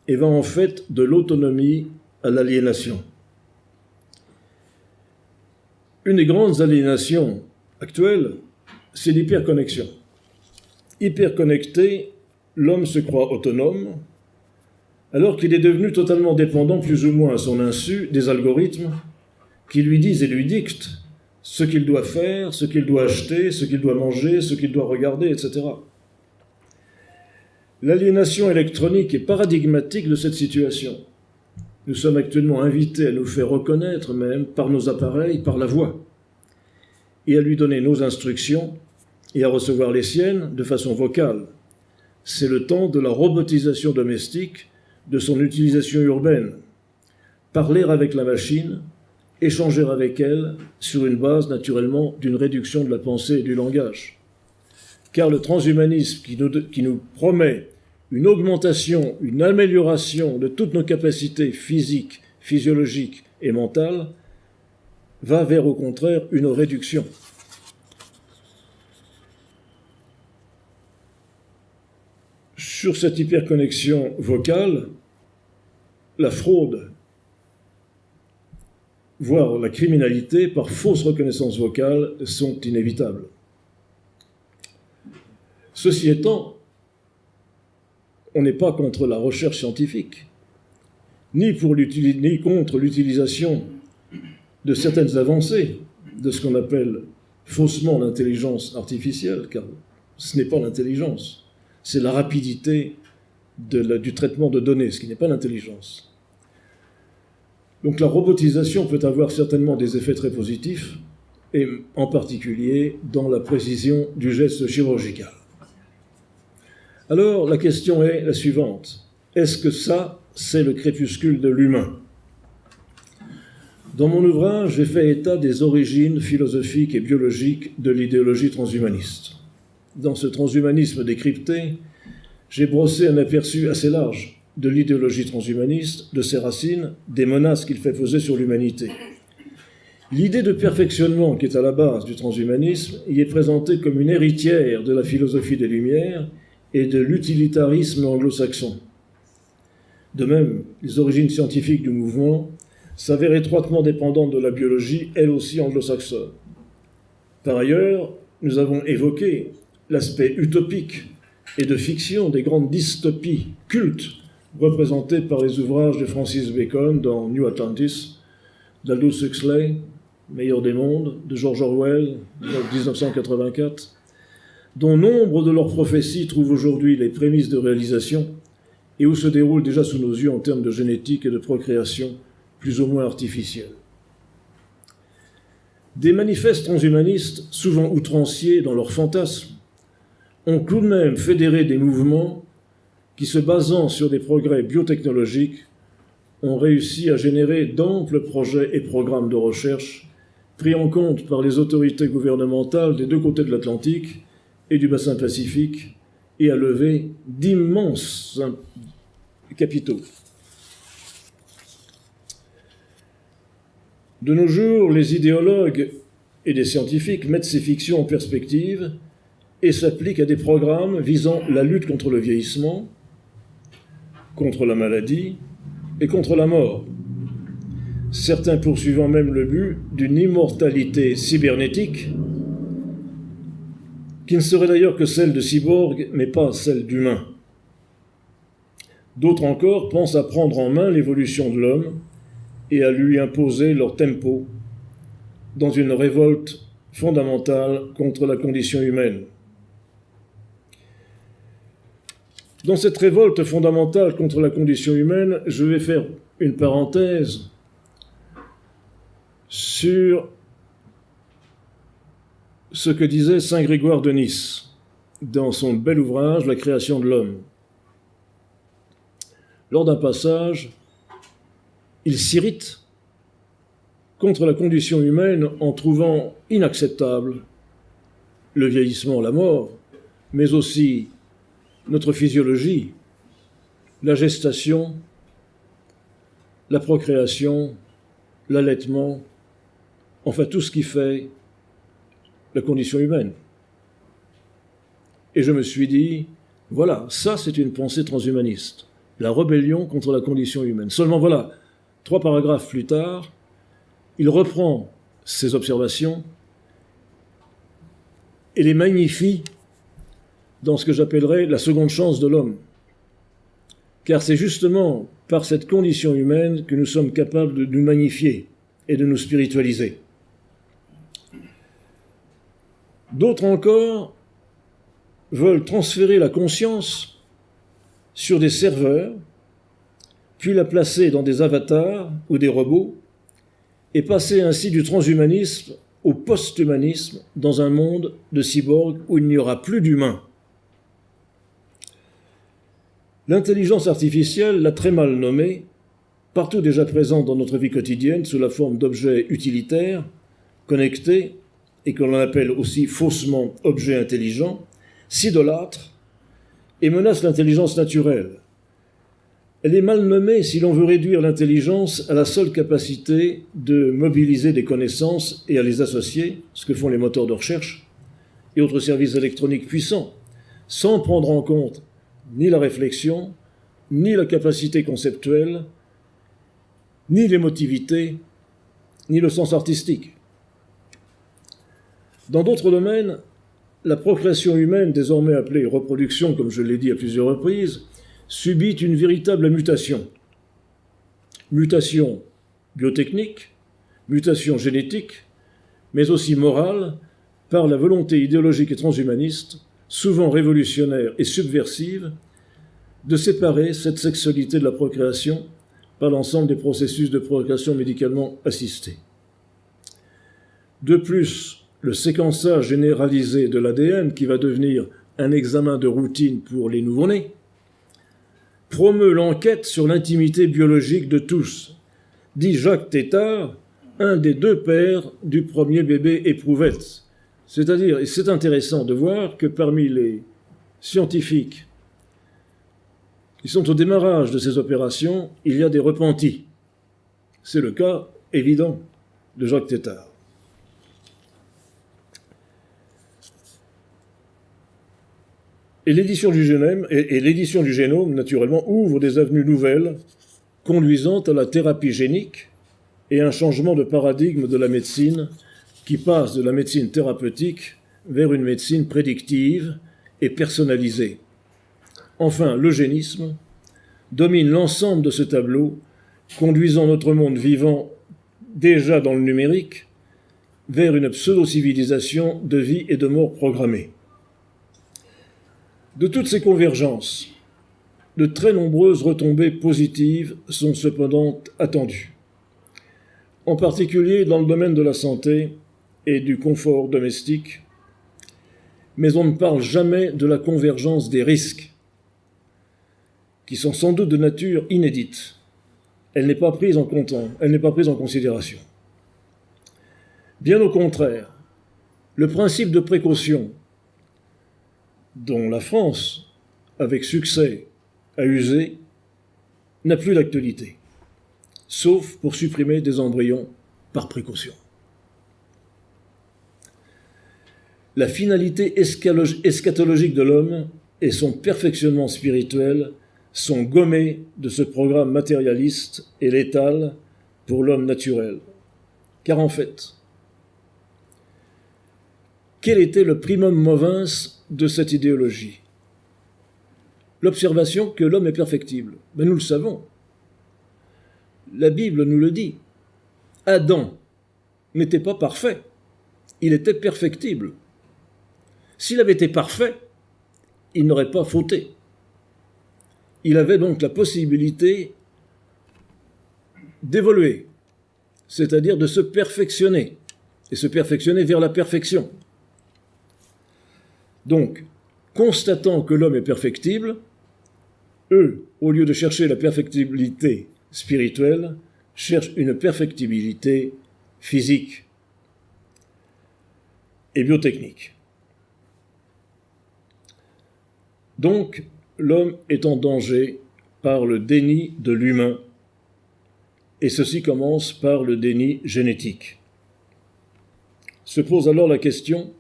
et va en fait de l'autonomie à l'aliénation. Une des grandes aliénations actuelles, c'est l'hyperconnexion. Hyperconnecté, l'homme se croit autonome, alors qu'il est devenu totalement dépendant, plus ou moins à son insu, des algorithmes qui lui disent et lui dictent ce qu'il doit faire, ce qu'il doit acheter, ce qu'il doit manger, ce qu'il doit regarder, etc. L'aliénation électronique est paradigmatique de cette situation. Nous sommes actuellement invités à nous faire reconnaître même par nos appareils, par la voix. et à lui donner nos instructions et à recevoir les siennes de façon vocale. C'est le temps de la robotisation domestique, de son utilisation urbaine. Parler avec la machine, échanger avec elle sur une base naturellement d'une réduction de la pensée et du langage. Car le transhumanisme qui nous promet une augmentation, une amélioration de toutes nos capacités physiques, physiologiques et mentales va vers au contraire une réduction. Sur cette hyperconnexion vocale, la fraude, voire la criminalité par fausse reconnaissance vocale sont inévitables. Ceci étant, on n'est pas contre la recherche scientifique, ni contre l'utilisation de certaines avancées de ce qu'on appelle faussement l'intelligence artificielle, car ce n'est pas l'intelligence, c'est la rapidité du traitement de données, ce qui n'est pas l'intelligence. Donc la robotisation peut avoir certainement des effets très positifs, et en particulier dans la précision du geste chirurgical. Alors la question est la suivante. Est-ce que ça, c'est le crépuscule de l'humain ? Dans mon ouvrage, j'ai fait état des origines philosophiques et biologiques de l'idéologie transhumaniste. Dans ce transhumanisme décrypté, j'ai brossé un aperçu assez large de l'idéologie transhumaniste, de ses racines, des menaces qu'il fait peser sur l'humanité. L'idée de perfectionnement qui est à la base du transhumanisme y est présentée comme une héritière de la philosophie des Lumières et de l'utilitarisme anglo-saxon. De même, les origines scientifiques du mouvement s'avèrent étroitement dépendantes de la biologie, elle aussi anglo-saxonne. Par ailleurs, nous avons évoqué l'aspect utopique et de fiction des grandes dystopies cultes représentées par les ouvrages de Francis Bacon dans New Atlantis, d'Aldous Huxley, Meilleur des mondes, de George Orwell, 1984, dont nombre de leurs prophéties trouvent aujourd'hui les prémices de réalisation et où se déroulent déjà sous nos yeux en termes de génétique et de procréation plus ou moins artificielle. Des manifestes transhumanistes, souvent outranciers dans leurs fantasmes, ont tout de même fédéré des mouvements qui, se basant sur des progrès biotechnologiques, ont réussi à générer d'amples projets et programmes de recherche pris en compte par les autorités gouvernementales des deux côtés de l'Atlantique et du bassin Pacifique et à lever d'immenses capitaux. De nos jours, les idéologues et les scientifiques mettent ces fictions en perspective et s'appliquent à des programmes visant la lutte contre le vieillissement, contre la maladie et contre la mort. Certains poursuivant même le but d'une immortalité cybernétique qui ne serait d'ailleurs que celle de cyborg, mais pas celle d'humain. D'autres encore pensent à prendre en main l'évolution de l'homme et à lui imposer leur tempo dans une révolte fondamentale contre la condition humaine. Dans cette révolte fondamentale contre la condition humaine, je vais faire une parenthèse sur ce que disait saint Grégoire de Nice dans son bel ouvrage « La création de l'homme ». Lors d'un passage, il s'irrite contre la condition humaine en trouvant inacceptable le vieillissement, la mort, mais aussi notre physiologie, la gestation, la procréation, l'allaitement, enfin tout ce qui fait la condition humaine. Et je me suis dit, voilà, ça c'est une pensée transhumaniste, la rébellion contre la condition humaine. Seulement voilà, 3 paragraphes plus tard, il reprend ces observations et les magnifie dans ce que j'appellerais la seconde chance de l'homme. Car c'est justement par cette condition humaine que nous sommes capables de nous magnifier et de nous spiritualiser. D'autres encore veulent transférer la conscience sur des serveurs, puis la placer dans des avatars ou des robots, et passer ainsi du transhumanisme au post-humanisme dans un monde de cyborgs où il n'y aura plus d'humains. L'intelligence artificielle l'a très mal nommée, partout déjà présente dans notre vie quotidienne sous la forme d'objets utilitaires, connectés, et que l'on appelle aussi faussement objets intelligents, s'idolâtre et menace l'intelligence naturelle. Elle est mal nommée si l'on veut réduire l'intelligence à la seule capacité de mobiliser des connaissances et à les associer, ce que font les moteurs de recherche et autres services électroniques puissants, sans prendre en compte ni la réflexion, ni la capacité conceptuelle, ni l'émotivité, ni le sens artistique. Dans d'autres domaines, la procréation humaine, désormais appelée reproduction, comme je l'ai dit à plusieurs reprises, subit une véritable mutation. Mutation biotechnique, mutation génétique, mais aussi morale, par la volonté idéologique et transhumaniste, souvent révolutionnaire et subversive, de séparer cette sexualité de la procréation par l'ensemble des processus de procréation médicalement assistés. De plus, le séquençage généralisé de l'ADN, qui va devenir un examen de routine pour les nouveau-nés, promeut l'enquête sur l'intimité biologique de tous, dit Jacques Tétart, un des deux pères du premier bébé éprouvette. C'est-à-dire, et c'est intéressant de voir que parmi les scientifiques qui sont au démarrage de ces opérations, il y a des repentis. C'est le cas évident de Jacques Tétart. Et l'édition du génome, naturellement, ouvre des avenues nouvelles conduisant à la thérapie génique et un changement de paradigme de la médecine qui passe de la médecine thérapeutique vers une médecine prédictive et personnalisée. Enfin, l'eugénisme domine l'ensemble de ce tableau, conduisant notre monde vivant déjà dans le numérique vers une pseudo-civilisation de vie et de mort programmée. De toutes ces convergences, de très nombreuses retombées positives sont cependant attendues, en particulier dans le domaine de la santé et du confort domestique, mais on ne parle jamais de la convergence des risques, qui sont sans doute de nature inédite. Elle n'est pas prise en considération. Bien au contraire, le principe de précaution dont la France, avec succès, a usé, n'a plus d'actualité, sauf pour supprimer des embryons par précaution. La finalité eschatologique de l'homme et son perfectionnement spirituel sont gommés de ce programme matérialiste et létal pour l'homme naturel. Car en fait, quel était le primum movens de cette idéologie? L'observation que l'homme est perfectible. Mais nous le savons. La Bible nous le dit. Adam n'était pas parfait. Il était perfectible. S'il avait été parfait, il n'aurait pas fauté. Il avait donc la possibilité d'évoluer, c'est-à-dire de se perfectionner, et se perfectionner vers la perfection. Donc, constatant que l'homme est perfectible, eux, au lieu de chercher la perfectibilité spirituelle, cherchent une perfectibilité physique et biotechnique. Donc, l'homme est en danger par le déni de l'humain, et ceci commence par le déni génétique. Se pose alors la question: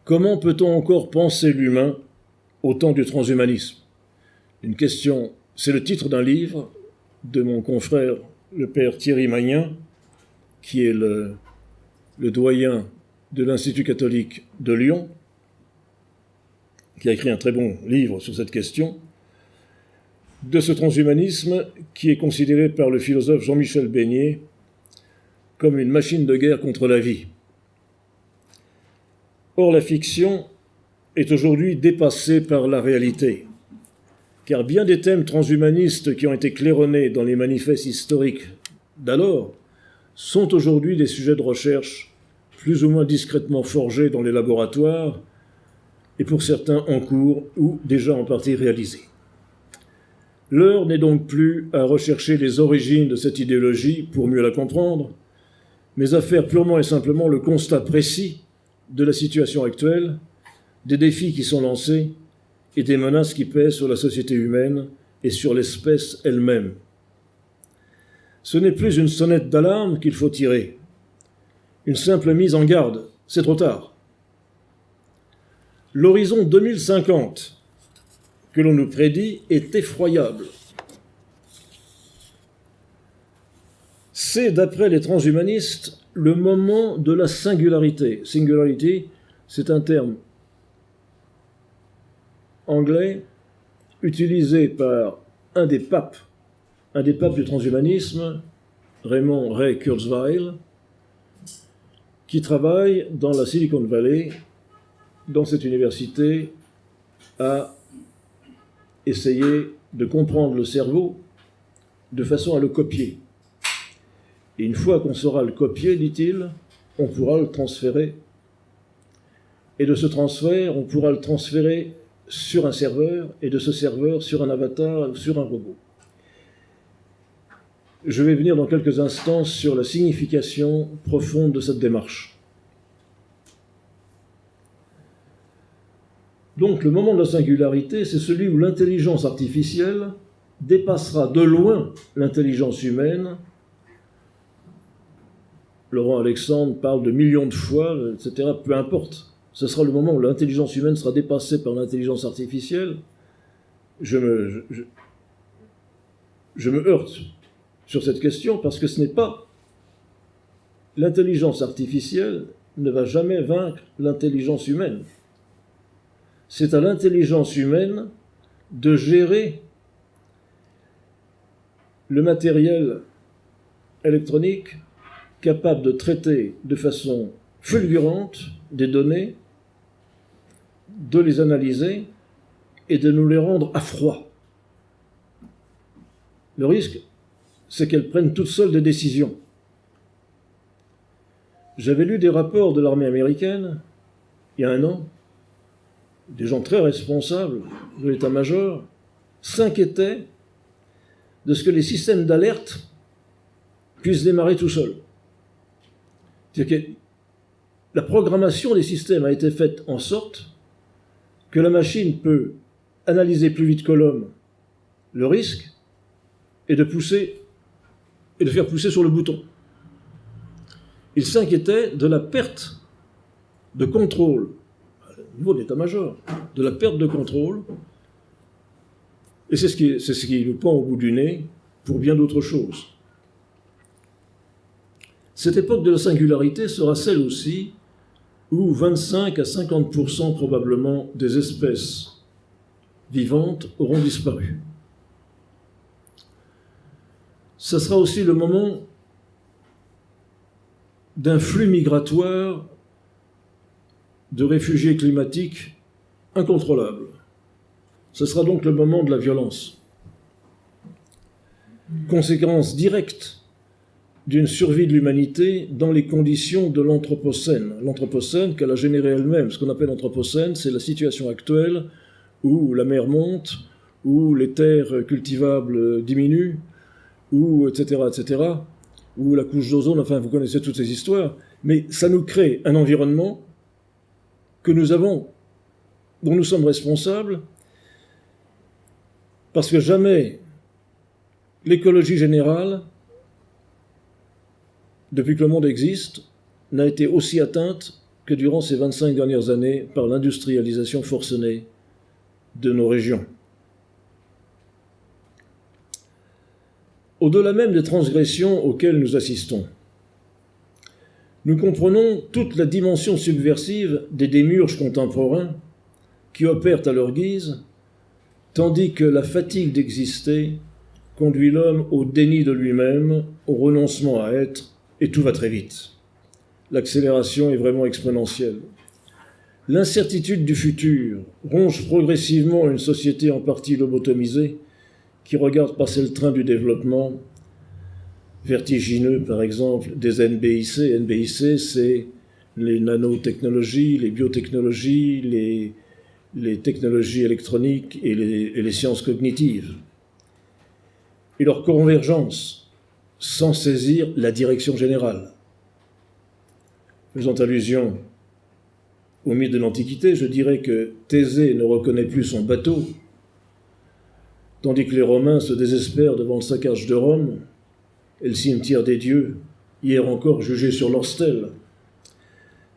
comment peut-on encore penser l'humain au temps du transhumanisme? Une question, c'est le titre d'un livre de mon confrère, le père Thierry Magnin, qui est le doyen de l'Institut catholique de Lyon, qui a écrit un très bon livre sur cette question, de ce transhumanisme qui est considéré par le philosophe Jean-Michel Beignet comme une machine de guerre contre la vie. Or, la fiction est aujourd'hui dépassée par la réalité, car bien des thèmes transhumanistes qui ont été claironnés dans les manifestes historiques d'alors sont aujourd'hui des sujets de recherche plus ou moins discrètement forgés dans les laboratoires, et pour certains en cours ou déjà en partie réalisés. L'heure n'est donc plus à rechercher les origines de cette idéologie pour mieux la comprendre, mais à faire purement et simplement le constat précis de la situation actuelle, des défis qui sont lancés et des menaces qui pèsent sur la société humaine et sur l'espèce elle-même. Ce n'est plus une sonnette d'alarme qu'il faut tirer, une simple mise en garde, c'est trop tard. L'horizon 2050 que l'on nous prédit est effroyable. C'est, d'après les transhumanistes, le moment de la singularité. Singularity, c'est un terme anglais utilisé par un des papes du transhumanisme, Raymond Ray Kurzweil, qui travaille dans la Silicon Valley, dans cette université, à essayer de comprendre le cerveau de façon à le copier. Et une fois qu'on saura le copier, dit-il, on pourra le transférer. Et de ce transfert, on pourra le transférer sur un serveur, et de ce serveur sur un avatar, sur un robot. Je vais venir dans quelques instants sur la signification profonde de cette démarche. Donc le moment de la singularité, c'est celui où l'intelligence artificielle dépassera de loin l'intelligence humaine. Laurent Alexandre parle de millions de fois, etc. Peu importe. Ce sera le moment où l'intelligence humaine sera dépassée par l'intelligence artificielle. Je me heurte sur cette question parce que ce n'est pas... L'intelligence artificielle ne va jamais vaincre l'intelligence humaine. C'est à l'intelligence humaine de gérer le matériel électronique capable de traiter de façon fulgurante des données, de les analyser et de nous les rendre à froid. Le risque, c'est qu'elles prennent toutes seules des décisions. J'avais lu des rapports de l'armée américaine, il y a un an, des gens très responsables de l'état-major s'inquiétaient de ce que les systèmes d'alerte puissent démarrer tout seuls. C'est-à-dire que la programmation des systèmes a été faite en sorte que la machine peut analyser plus vite que l'homme le risque et de faire pousser sur le bouton. Ils s'inquiétaient de la perte de contrôle au niveau de l'état-major, de la perte de contrôle, et c'est ce qui nous pend au bout du nez pour bien d'autres choses. Cette époque de la singularité sera celle aussi où 25 à 50% probablement des espèces vivantes auront disparu. Ce sera aussi le moment d'un flux migratoire de réfugiés climatiques incontrôlables. Ce sera donc le moment de la violence. Conséquence directe d'une survie de l'humanité dans les conditions de l'Anthropocène. L'Anthropocène qu'elle a généré elle-même. Ce qu'on appelle l'Anthropocène, c'est la situation actuelle où la mer monte, où les terres cultivables diminuent, où, etc., où la couche d'ozone, enfin, vous connaissez toutes ces histoires, mais ça nous crée un environnement dont nous sommes responsables, parce que jamais l'écologie générale, depuis que le monde existe, n'a été aussi atteinte que durant ces 25 dernières années par l'industrialisation forcenée de nos régions. Au-delà même des transgressions auxquelles nous assistons, nous comprenons toute la dimension subversive des démiurges contemporains qui opèrent à leur guise, tandis que la fatigue d'exister conduit l'homme au déni de lui-même, au renoncement à être, et tout va très vite. L'accélération est vraiment exponentielle. L'incertitude du futur ronge progressivement une société en partie lobotomisée qui regarde passer le train du développement vertigineux, par exemple, des NBIC. NBIC, c'est les nanotechnologies, les biotechnologies, les technologies électroniques et les sciences cognitives. Et leur convergence sans saisir la direction générale. Faisant allusion au mythe de l'Antiquité, je dirais que Thésée ne reconnaît plus son bateau, tandis que les Romains se désespèrent devant le saccage de Rome et le cimetière des dieux, hier encore jugés sur leur stèle.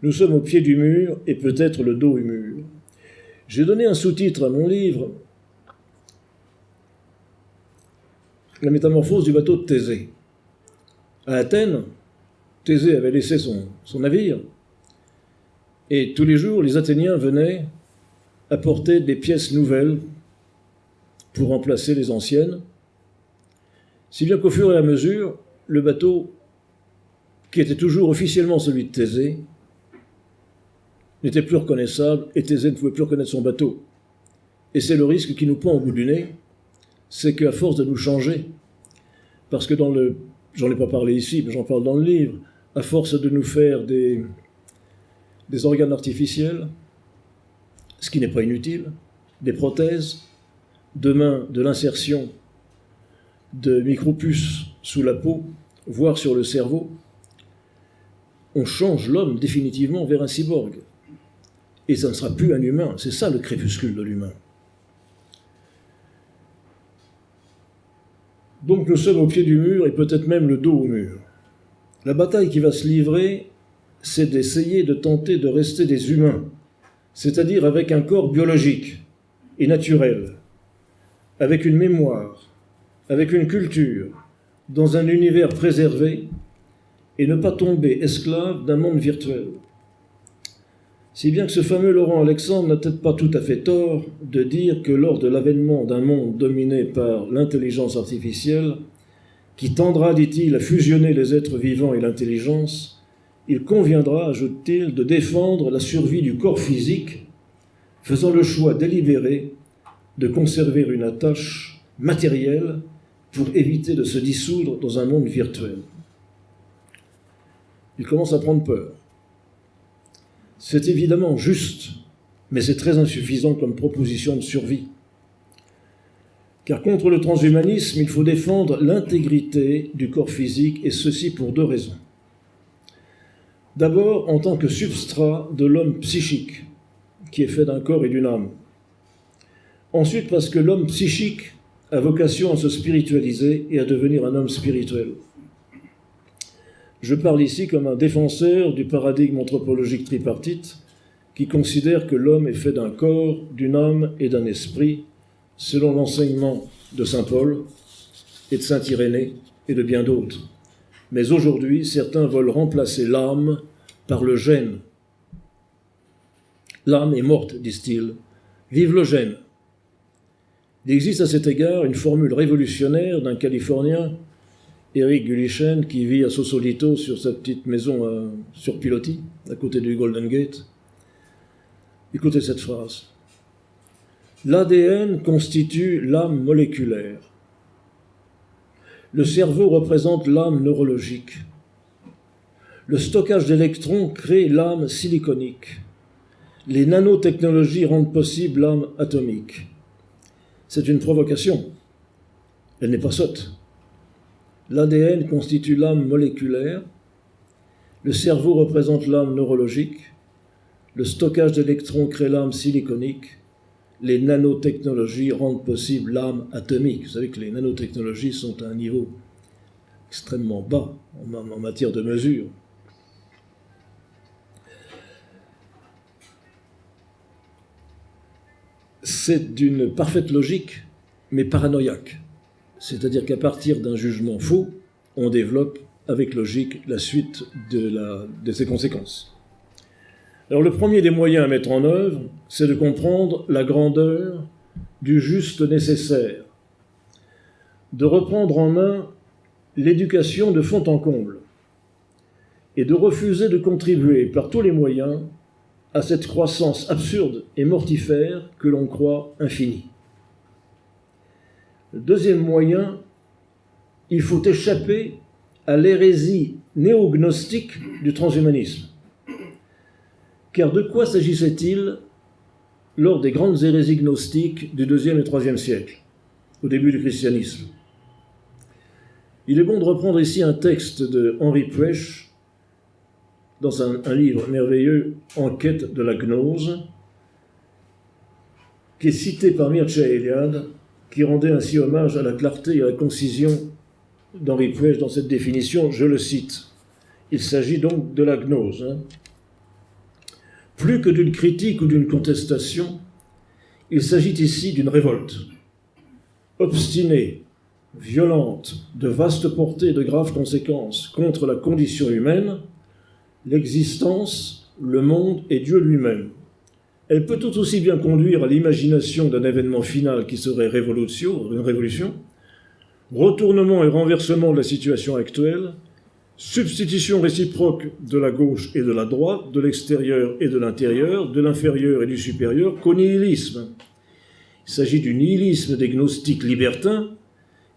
Nous sommes au pied du mur et peut-être le dos au mur. J'ai donné un sous-titre à mon livre, La métamorphose du bateau de Thésée. À Athènes, Thésée avait laissé son navire, et tous les jours, les Athéniens venaient apporter des pièces nouvelles pour remplacer les anciennes, si bien qu'au fur et à mesure, le bateau, qui était toujours officiellement celui de Thésée, n'était plus reconnaissable, et Thésée ne pouvait plus reconnaître son bateau. Et c'est le risque qui nous pend au bout du nez, c'est qu'à force de nous changer, parce que j'en ai pas parlé ici, mais j'en parle dans le livre, à force de nous faire des organes artificiels, ce qui n'est pas inutile, des prothèses, demain de l'insertion de micropuces sous la peau, voire sur le cerveau, on change l'homme définitivement vers un cyborg. Et ça ne sera plus un humain, c'est ça le crépuscule de l'humain. Donc nous sommes au pied du mur et peut-être même le dos au mur. La bataille qui va se livrer, c'est d'essayer de tenter de rester des humains, c'est-à-dire avec un corps biologique et naturel, avec une mémoire, avec une culture, dans un univers préservé, et ne pas tomber esclave d'un monde virtuel. Si bien que ce fameux Laurent Alexandre n'a peut-être pas tout à fait tort de dire que lors de l'avènement d'un monde dominé par l'intelligence artificielle, qui tendra, dit-il, à fusionner les êtres vivants et l'intelligence, il conviendra, ajoute-t-il, de défendre la survie du corps physique, faisant le choix délibéré de conserver une attache matérielle pour éviter de se dissoudre dans un monde virtuel. Il commence à prendre peur. C'est évidemment juste, mais c'est très insuffisant comme proposition de survie. Car contre le transhumanisme, il faut défendre l'intégrité du corps physique, et ceci pour deux raisons. D'abord, en tant que substrat de l'homme psychique, qui est fait d'un corps et d'une âme. Ensuite, parce que l'homme psychique a vocation à se spiritualiser et à devenir un homme spirituel. Je parle ici comme un défenseur du paradigme anthropologique tripartite qui considère que l'homme est fait d'un corps, d'une âme et d'un esprit, selon l'enseignement de saint Paul et de saint Irénée et de bien d'autres. Mais aujourd'hui, certains veulent remplacer l'âme par le gène. L'âme est morte, disent-ils. Vive le gène. Il existe à cet égard une formule révolutionnaire d'un Californien, Eric Gulichen, qui vit à Sausalito sur sa petite maison sur Piloti, à côté du Golden Gate. Écoutez cette phrase. L'ADN constitue l'âme moléculaire. Le cerveau représente l'âme neurologique. Le stockage d'électrons crée l'âme siliconique. Les nanotechnologies rendent possible l'âme atomique. C'est une provocation. Elle n'est pas sotte. L'ADN constitue l'âme moléculaire. Le cerveau représente l'âme neurologique. Le stockage d'électrons crée l'âme siliconique. Les nanotechnologies rendent possible l'âme atomique. Vous savez que les nanotechnologies sont à un niveau extrêmement bas en matière de mesure. C'est d'une parfaite logique, mais paranoïaque. C'est-à-dire qu'à partir d'un jugement faux, on développe avec logique la suite de ses conséquences. Alors le premier des moyens à mettre en œuvre, c'est de comprendre la grandeur du juste nécessaire, de reprendre en main l'éducation de fond en comble et de refuser de contribuer par tous les moyens à cette croissance absurde et mortifère que l'on croit infinie. Le deuxième moyen, il faut échapper à l'hérésie néognostique du transhumanisme. Car de quoi s'agissait-il lors des grandes hérésies gnostiques du IIe et IIIe siècle, au début du christianisme? Il est bon de reprendre ici un texte de Henri Puech dans un livre merveilleux, Enquête de la gnose, qui est cité par Mircea Eliade, qui rendait ainsi hommage à la clarté et à la concision d'Henri Puech dans cette définition. Je le cite. Il s'agit donc de la gnose. Plus que d'une critique ou d'une contestation, il s'agit ici d'une révolte, obstinée, violente, de vaste portée et de graves conséquences contre la condition humaine, l'existence, le monde et Dieu lui-même. Elle peut tout aussi bien conduire à l'imagination d'un événement final qui serait une révolution, retournement et renversement de la situation actuelle, substitution réciproque de la gauche et de la droite, de l'extérieur et de l'intérieur, de l'inférieur et du supérieur, qu'au nihilisme. Il s'agit du nihilisme des gnostiques libertins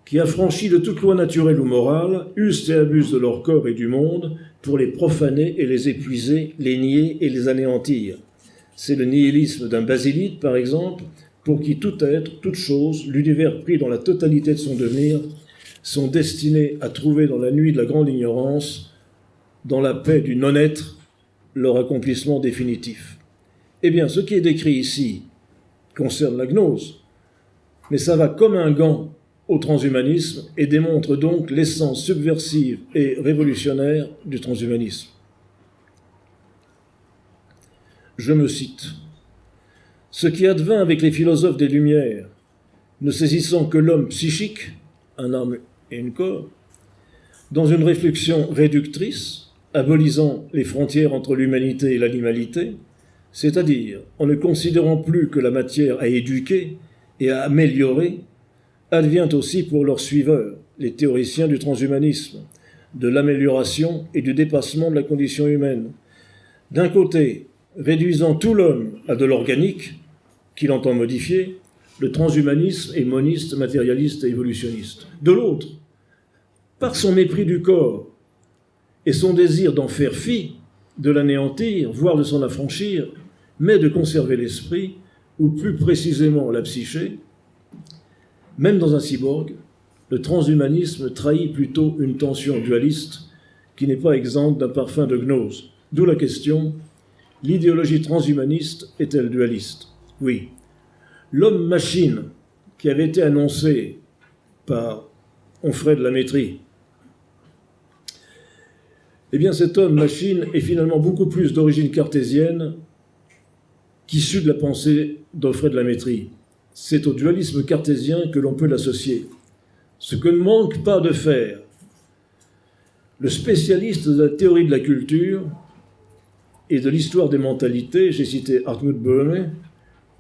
qui, affranchis de toute loi naturelle ou morale, usent et abusent de leur corps et du monde pour les profaner et les épuiser, les nier et les anéantir. C'est le nihilisme d'un Basilite, par exemple, pour qui tout être, toute chose, l'univers pris dans la totalité de son devenir, sont destinés à trouver dans la nuit de la grande ignorance, dans la paix du non-être, leur accomplissement définitif. Eh bien, ce qui est décrit ici concerne la gnose, mais ça va comme un gant au transhumanisme et démontre donc l'essence subversive et révolutionnaire du transhumanisme. Je me cite. « Ce qui advint avec les philosophes des Lumières, ne saisissant que l'homme psychique, un âme et un corps, dans une réflexion réductrice, abolisant les frontières entre l'humanité et l'animalité, c'est-à-dire en ne considérant plus que la matière à éduquer et à améliorer, advient aussi pour leurs suiveurs, les théoriciens du transhumanisme, de l'amélioration et du dépassement de la condition humaine. D'un côté, réduisant tout l'homme à de l'organique, qu'il entend modifier, le transhumanisme est moniste, matérialiste et évolutionniste. De l'autre, par son mépris du corps et son désir d'en faire fi, de l'anéantir, voire de s'en affranchir, mais de conserver l'esprit, ou plus précisément la psyché, même dans un cyborg, le transhumanisme trahit plutôt une tension dualiste qui n'est pas exempte d'un parfum de gnose. D'où la question, l'idéologie transhumaniste est-elle dualiste? Oui. L'homme-machine qui avait été annoncé par Onfray de la Métrie, eh bien cet homme-machine est finalement beaucoup plus d'origine cartésienne qu'issu de la pensée d'Onfray de la Métrie. C'est au dualisme cartésien que l'on peut l'associer. Ce que ne manque pas de faire le spécialiste de la théorie de la culture et de l'histoire des mentalités, j'ai cité Hartmut Böhme,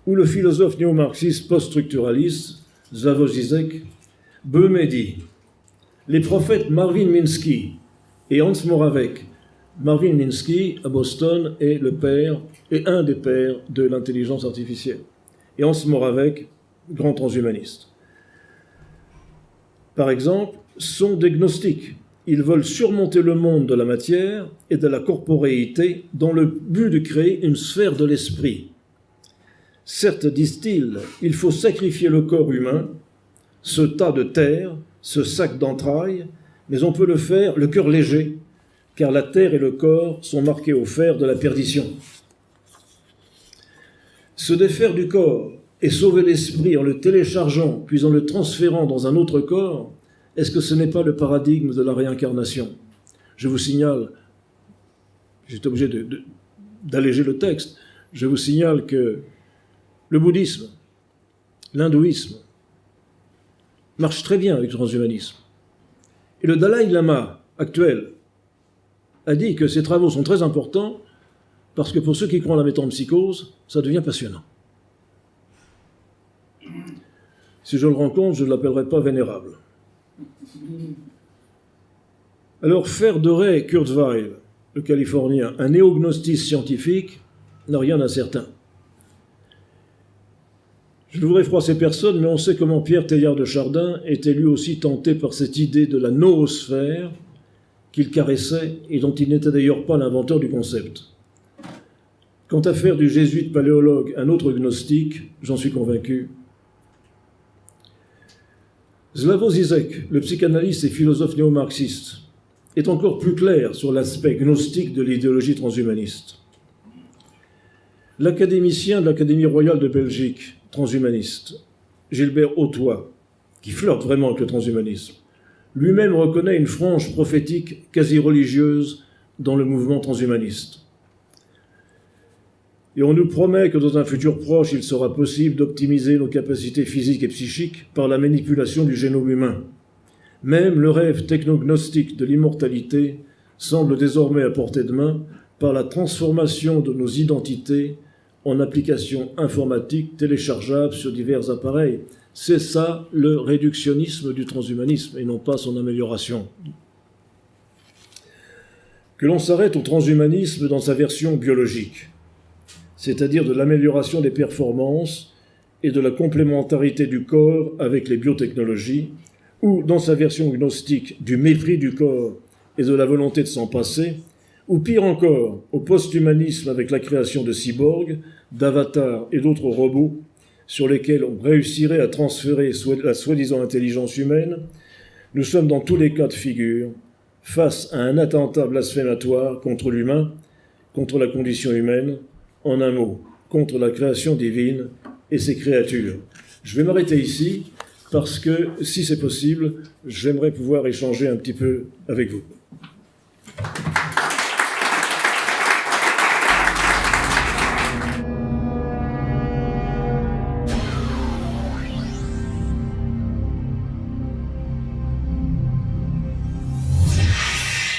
ou le philosophe néo-marxiste post-structuraliste Slavoj Žižek, Böhme dit « Les prophètes Marvin Minsky et Hans Moravec ». Marvin Minsky, à Boston, est le père et un des pères de l'intelligence artificielle. Et Hans Moravec, grand transhumaniste. Par exemple, sont des gnostiques. Ils veulent surmonter le monde de la matière et de la corporéité dans le but de créer une sphère de l'esprit. Certes, disent-ils, il faut sacrifier le corps humain, ce tas de terre, ce sac d'entrailles, mais on peut le faire le cœur léger, car la terre et le corps sont marqués au fer de la perdition. Se défaire du corps et sauver l'esprit en le téléchargeant, puis en le transférant dans un autre corps, est-ce que ce n'est pas le paradigme de la réincarnation? Je vous signale, j'étais obligé d'alléger le texte, je vous signale que le bouddhisme, l'hindouisme, marchent très bien avec le transhumanisme. Et le Dalai Lama actuel a dit que ces travaux sont très importants parce que pour ceux qui croient en la métempsychose, ça devient passionnant. Si je le rencontre, je ne l'appellerai pas vénérable. Alors, faire de Ray Kurzweil, le Californien, un néognostiste scientifique, n'a rien d'incertain. Je ne voudrais froisser personne, mais on sait comment Pierre Teilhard de Chardin était lui aussi tenté par cette idée de la noosphère qu'il caressait et dont il n'était d'ailleurs pas l'inventeur du concept. Quant à faire du jésuite paléologue un autre gnostique, j'en suis convaincu. Slavoj Žižek, le psychanalyste et philosophe néo-marxiste, est encore plus clair sur l'aspect gnostique de l'idéologie transhumaniste. L'académicien de l'Académie royale de Belgique, transhumaniste, Gilbert Hautois, qui flirte vraiment avec le transhumanisme, lui-même reconnaît une frange prophétique quasi religieuse dans le mouvement transhumaniste. Et on nous promet que dans un futur proche, il sera possible d'optimiser nos capacités physiques et psychiques par la manipulation du génome humain. Même le rêve technognostique de l'immortalité semble désormais à portée de main par la transformation de nos identités en applications informatiques téléchargeables sur divers appareils. C'est ça le réductionnisme du transhumanisme et non pas son amélioration. Que l'on s'arrête au transhumanisme dans sa version biologique, c'est-à-dire de l'amélioration des performances et de la complémentarité du corps avec les biotechnologies, ou dans sa version gnostique du mépris du corps et de la volonté de s'en passer, ou pire encore, au post-humanisme avec la création de cyborgs, d'avatars et d'autres robots sur lesquels on réussirait à transférer la soi-disant intelligence humaine, nous sommes dans tous les cas de figure face à un attentat blasphématoire contre l'humain, contre la condition humaine, en un mot, contre la création divine et ses créatures. Je vais m'arrêter ici parce que, si c'est possible, j'aimerais pouvoir échanger un petit peu avec vous.